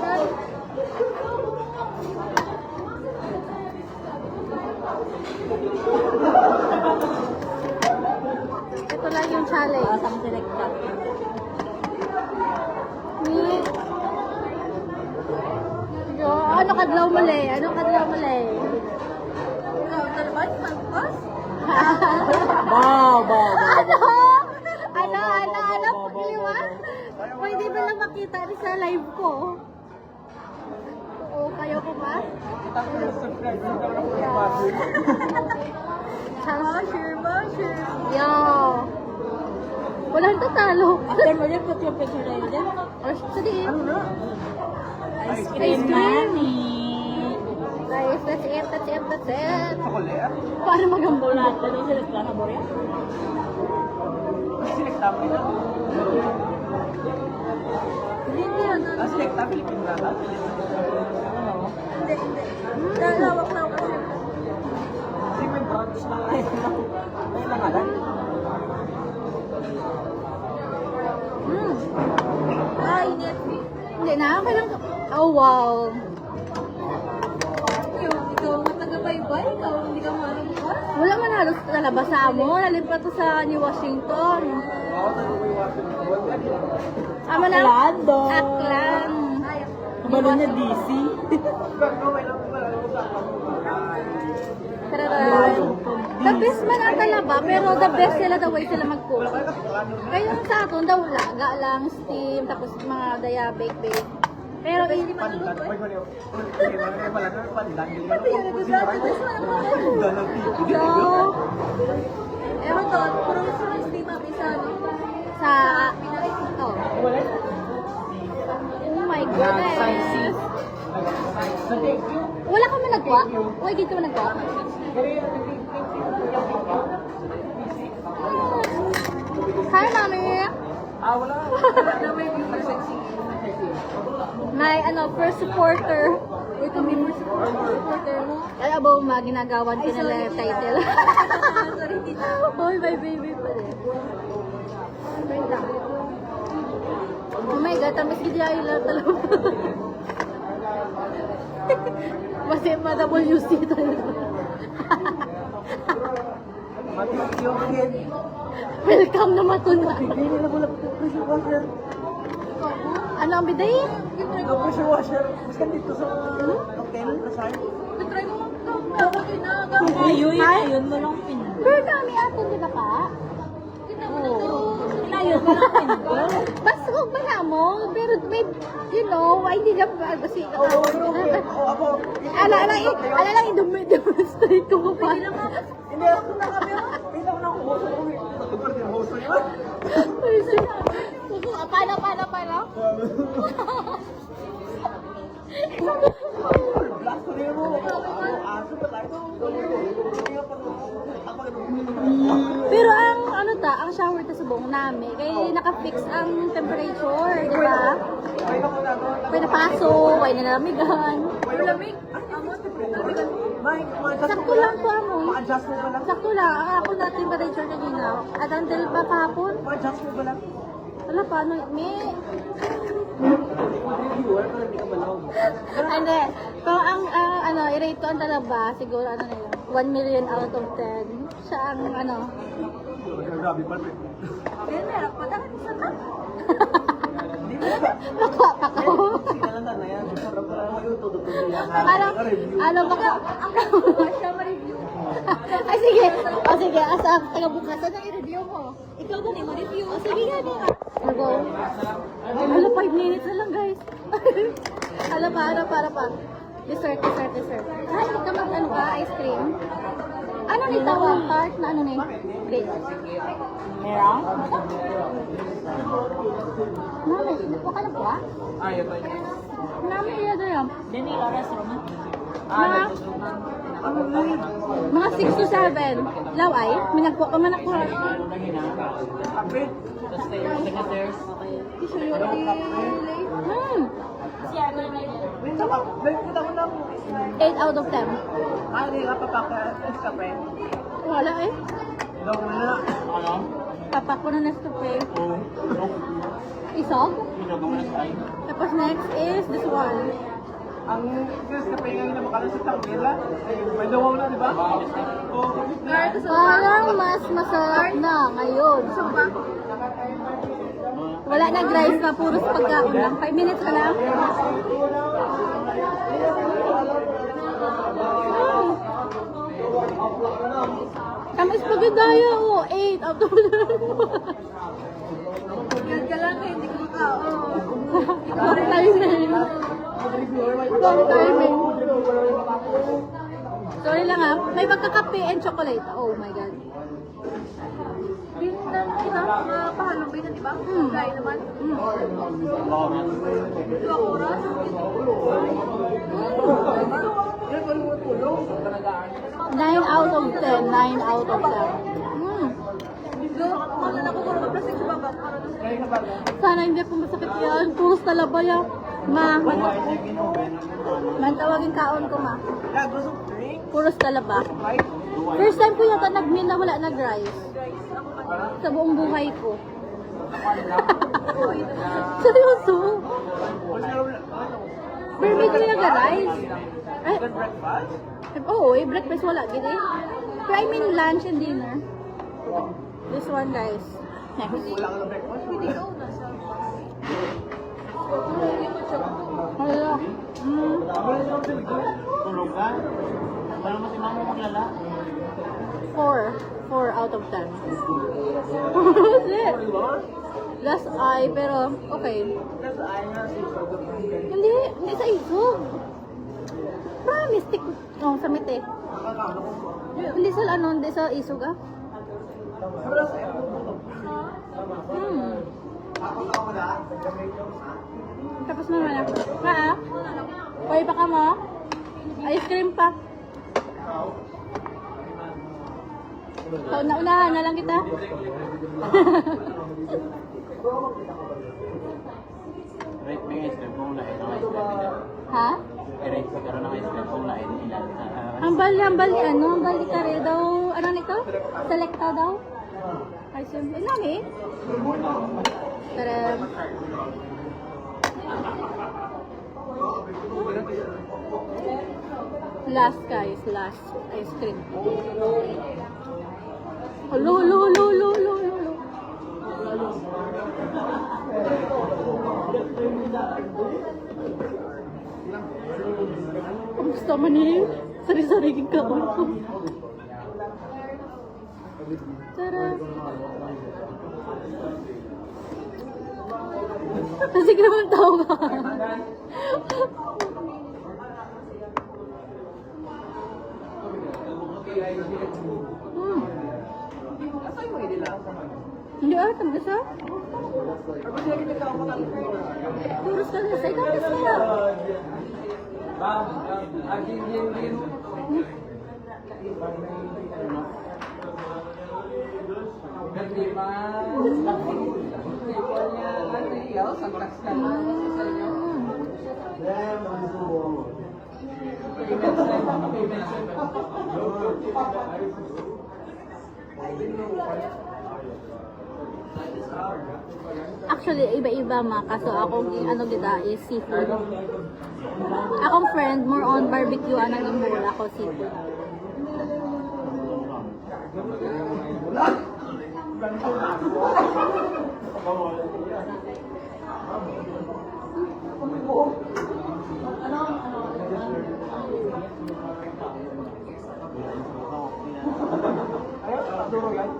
Speaker 1: Ito lang yung challenge.
Speaker 4: Asang select pa.
Speaker 1: Yo, ano kadlaw mali? Ano kadlaw mali? Ano? Pagiliwa? Pwede ba lang makita rin sa live ko? Oo, kayo ko ba? Basher. Yo. Walang tatalo.
Speaker 4: After mo din, put yung picture na yun din.
Speaker 1: Sige.
Speaker 4: Ice cream money.
Speaker 1: Guys, that's it. Para magambol
Speaker 4: Lahat na nung select lang na Boria.
Speaker 5: Hindi yan. Lalawak na ako siya. Ay, Netflix.
Speaker 1: Hindi na, kailang... Oh, wow.
Speaker 5: Ikaw nga taga-baybay. Ikaw hindi ka malam ko.
Speaker 1: Wala man halos talaba sa amo. Lalim pa to sa New Washington. Amo na?
Speaker 4: Aklado.
Speaker 1: Aklan.
Speaker 4: Kabalo na DC.
Speaker 1: The best man ang talaba, pero the best sila the way sila mag-cook. Kaya yung sa atin daw, laga lang, steam, tapos mga daya, bake. Pero hindi man
Speaker 5: Ewan to, puro di mabisa, no?
Speaker 1: sa... Oh. Oh my goodness. Wala ka man nagwa? Why dito man nagwa? Hi, Mami!
Speaker 5: Na may viewer sexy.
Speaker 1: May first supporter.
Speaker 5: Uy, kami first supporter mo.
Speaker 1: Ay, abo, ginagawan ko nila yung title.
Speaker 5: Sorry, tita.
Speaker 1: Hoy, my baby pa rin. Wait lang. Oh my God, tamis gid ay la talaga. Basta ma-WC talaga. Welcome na matuna.
Speaker 3: Hindi nila wala pressure washer.
Speaker 1: Ano ang biday?
Speaker 3: Ikaw pressure washer. Basta dito sa hotel na side.
Speaker 5: Try ko mag-kapag na.
Speaker 4: Ayun mo lang pinag.
Speaker 1: Pero kami ato, di ba ka?
Speaker 4: Ayun mo lang pinag.
Speaker 1: Basta kung ba mo, pero may, you know, ay hindi na ba kasi
Speaker 3: Ako.
Speaker 1: ala lang i-demonstrate ko pa.
Speaker 3: Hindi ako na kami. Hindi ako na host. Ito din host yun.
Speaker 1: Paano?
Speaker 3: Black ko rin mo. Aso ba tayo?
Speaker 1: Pero ang shower ta sa buong namin, kaya naka-fix ang temperature, di ba? Pwede na paso, pwede na nalamigan.
Speaker 5: Malamig.
Speaker 1: Sakto lang po amo.
Speaker 3: Ma-adjust mo ba lang?
Speaker 1: Sakto lang, ako na temperature kanina. At until pa kahapon,
Speaker 3: Ma-adjust mo ba lang?
Speaker 1: wala pa, ano, may...
Speaker 3: Reviewer, pero hindi ka malawag.
Speaker 1: Hindi. Kung ang, i-rate ko ang talaba, siguro, 1 million out of 10. Siya ang,
Speaker 3: Grabe pa rin.
Speaker 5: Kaya meron pa. Dahil isa ka.
Speaker 3: Hindi mo ba?
Speaker 1: Bakwa pa ko.
Speaker 3: Sinalangan na yan. Sarap na lang yung tututulong yan.
Speaker 1: Baka...
Speaker 5: Siya ma-review.
Speaker 1: Ay, sige. O, sige. Asa, taga-bukasan na i-review mo.
Speaker 5: Ikaw ba ni ma-review?
Speaker 1: O, sige nga din. Go. Hala, 5 minutes na lang, guys. Hala pa. Dessert. Ay, ito mag-ano ka, ice cream. Ano ni tawag part na ano ni? Grape.
Speaker 4: Meron?
Speaker 1: Mami, ito ka na po ah?
Speaker 2: Ito yun.
Speaker 1: Mami, iya doon yan.
Speaker 4: Then oras naman.
Speaker 1: Mga 6 to 7. Laway, minagpo ka man ako.
Speaker 3: Kape?
Speaker 2: Stairs.
Speaker 4: Siya ko na yan.
Speaker 3: Wait, saka, may kita mo ng...
Speaker 1: 8 out of 10.
Speaker 3: Hindi ka papaka sa kape.
Speaker 1: Wala eh.
Speaker 3: Ilaw mo na.
Speaker 2: Ano?
Speaker 1: Papak ko na Nescafe.
Speaker 2: Oo.
Speaker 1: Isog.
Speaker 2: Hindi ko muna sa
Speaker 1: Tapos next is this one.
Speaker 3: Ang first kape ngayon na makala sa Tangela. May dawaw na, di ba? Oo.
Speaker 1: Parang mas masarap na ngayon. Wala na guys, na puros pagkaon lang. 5 minutes ka lang. Kamis pagkadaya ko. 8 out of 10.
Speaker 5: Yan ka lang hindi ko ka.
Speaker 1: Wrong timing. Wrong timing. Sorry lang ah. May pagkakape and chocolate. Oh my god.
Speaker 5: Din lang kita mga pahalong na, di ba? Dahil naman. 2 oras.
Speaker 1: 9 out of 10. 9 out of 10.
Speaker 5: Wala na ko kung mag-plastic sa baba.
Speaker 1: Sana hindi po masakit yan. Puros talaba yan. Tawagin kaon ko ma.
Speaker 3: Yeah, gusto mo drink?
Speaker 1: Puros talaba.
Speaker 3: Right?
Speaker 1: First time ko yata nag-meal na wala nag-rice. Sa buong buhay ko. Seryoso. Pero may hindi nag-rice. Ay,
Speaker 3: Good breakfast?
Speaker 1: oo, breakfast wala. Gini. Pero I mean lunch and dinner. This one guys. Next.
Speaker 3: Wala ka na breakfast?
Speaker 5: Hindi ka una siya.
Speaker 1: Hello.
Speaker 2: Tulog ka? Paano mo si mama maglala?
Speaker 1: 4 out of 10. Shit. Last eye, pero okay.
Speaker 3: Nasa ayaw na si
Speaker 1: Hindi sa isog. Promise, sa mite. Hindi sa isog ah. Tapos naman na. Pwede pa ka mo? Ice cream pa. Unahan na lang kita.
Speaker 2: Right, may ice cream kung lain ng ice cream nila.
Speaker 1: Ha?
Speaker 2: Right, siguro ng ice cream kung lain nila.
Speaker 1: Hambal ni Kare daw, ano nito? Selecta daw? Ay, siyempre, nami? Tara. Last guys, last ice cream. Hello. Kamusta man eh? Sari-sariging kaon ko. Tara. Sige naman tao ka.
Speaker 3: Asa yung mga nila?
Speaker 1: Hindi ah, tama sa?
Speaker 3: Ano sila kita ako ng
Speaker 1: Turus ka na sa ikaw na siya. Actually, iba-iba ma. Kaso akong ano gida is seafood. Akong friend, more on barbecue ang naging bowl. Ako seafood.
Speaker 3: Ayaw, duro yan.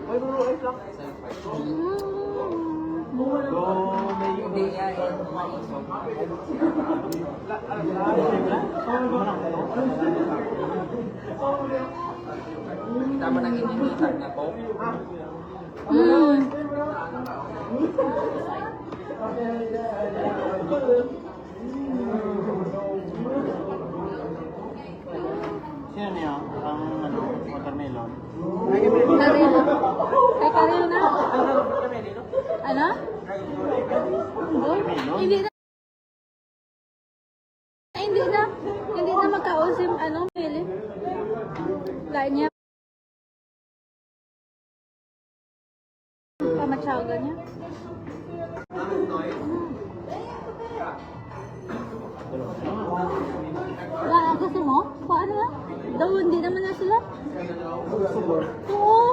Speaker 3: May duro ay lang.
Speaker 2: Hindi yan. Tama nang inimitan niya po.
Speaker 3: Sino niya? Ang ano, watermelon?
Speaker 1: Karil. Kay Karil na. Ano? Hindi na. Hindi na. Hindi na magkausim. Ano? Pili. Lain niya. Pamatsaga niya. Wala gusto mo? Paano na? Daw, hindi naman na sila. Oo.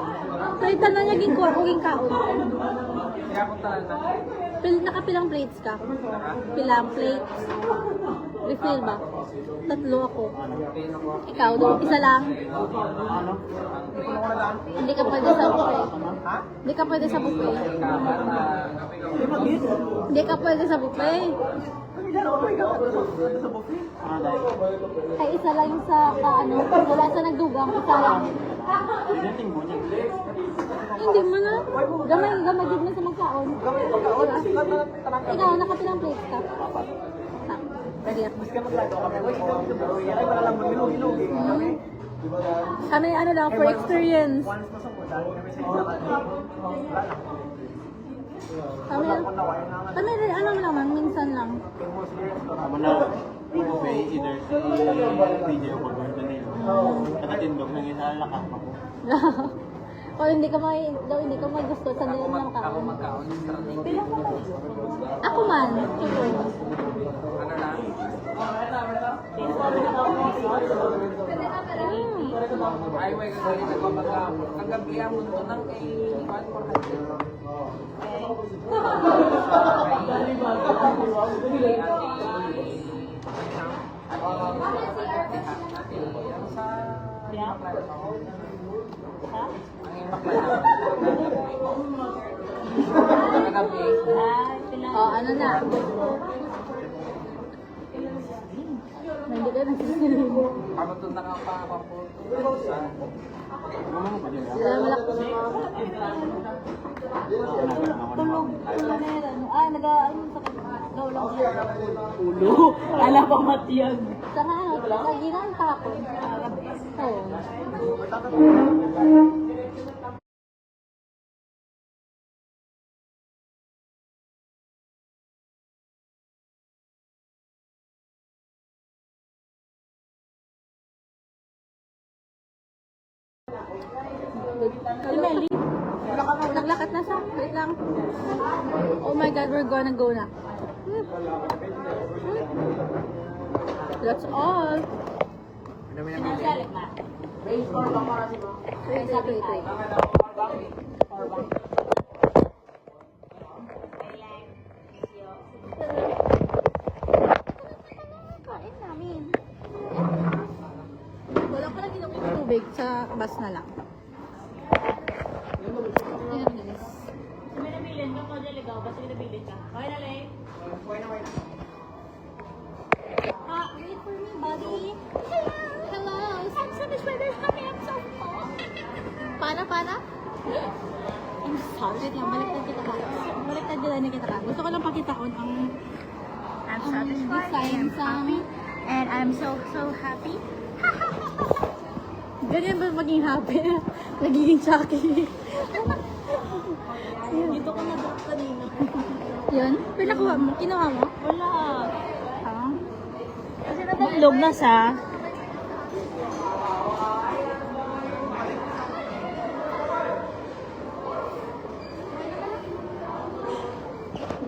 Speaker 1: Kahit na naging kuwaging kaon.
Speaker 2: Kaya kung talaga
Speaker 1: Nakapilang plates ka? Pilang plates? Refill ba? Tatlo ako. Ikaw, isa lang. Hindi ka pwede sa buffet. Hindi ka pwede sa buffet. Hindi ka pwede sa buffet. Ay, isa lang yung sa ano. Wala sa nagdugang. Isa lang. Hindi mo na. Gamay din mo sa magkaon. Ikaw, nakapilang plates ka? Ha, ready ako. Kami ano lang, for experience. Kami ano naman, minsan lang.
Speaker 3: Ako na, buffet, either si DJ o pag-order nila. Katatindog ng isa, lakas pa po.
Speaker 1: O hindi ka may gusto sa nila ng
Speaker 2: ako
Speaker 1: kaon.
Speaker 2: magkaon ng strategy.
Speaker 1: Ako man, sure.
Speaker 2: Ano na? Ay, may gagawin ako magkaon. Ang gabi ang mundo ng A1 for
Speaker 1: Oh, ano na? Hindi ka nagsisiling.
Speaker 2: Pamatunan ka pa ako po.
Speaker 1: Wala. Tulog. Ah, ano sa gawlang.
Speaker 4: Ulo. Ala pa matiyag.
Speaker 1: Sa ano? Sa ginang tapon. Oo. Meli. Naglakad na siya. Wait lang. Oh my God, we're gonna go na. That's all.
Speaker 2: Ano mo yung
Speaker 3: May store ba para si ma'am?
Speaker 1: Wait. Kain namin. Wala pa lang inom ng tubig sa bus na lang. Ayan guys.
Speaker 4: May nabilin ka, Claudia Ligaw. Basta may nabilin ka. Okay na, Lay?
Speaker 1: Wait for me, buddy. Hello. I'm so much better. I'm so full. Pana? I'm sorry. Wait lang, baliktad kita ka. Baliktad kita ka. Gusto ko lang pakita ko ang
Speaker 5: I'm
Speaker 1: design sa
Speaker 5: and I'm so happy.
Speaker 1: ganyan ba maging happy? Nagiging chucky.
Speaker 4: Dito ko na-drop kanina.
Speaker 1: Yun? Pero nakuha mo? Kinuha mo?
Speaker 4: Wala.
Speaker 1: Ah.
Speaker 4: Kasi natatlog na sa...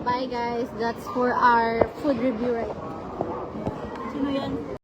Speaker 1: Bye guys. That's for our food review right
Speaker 4: Sino yan?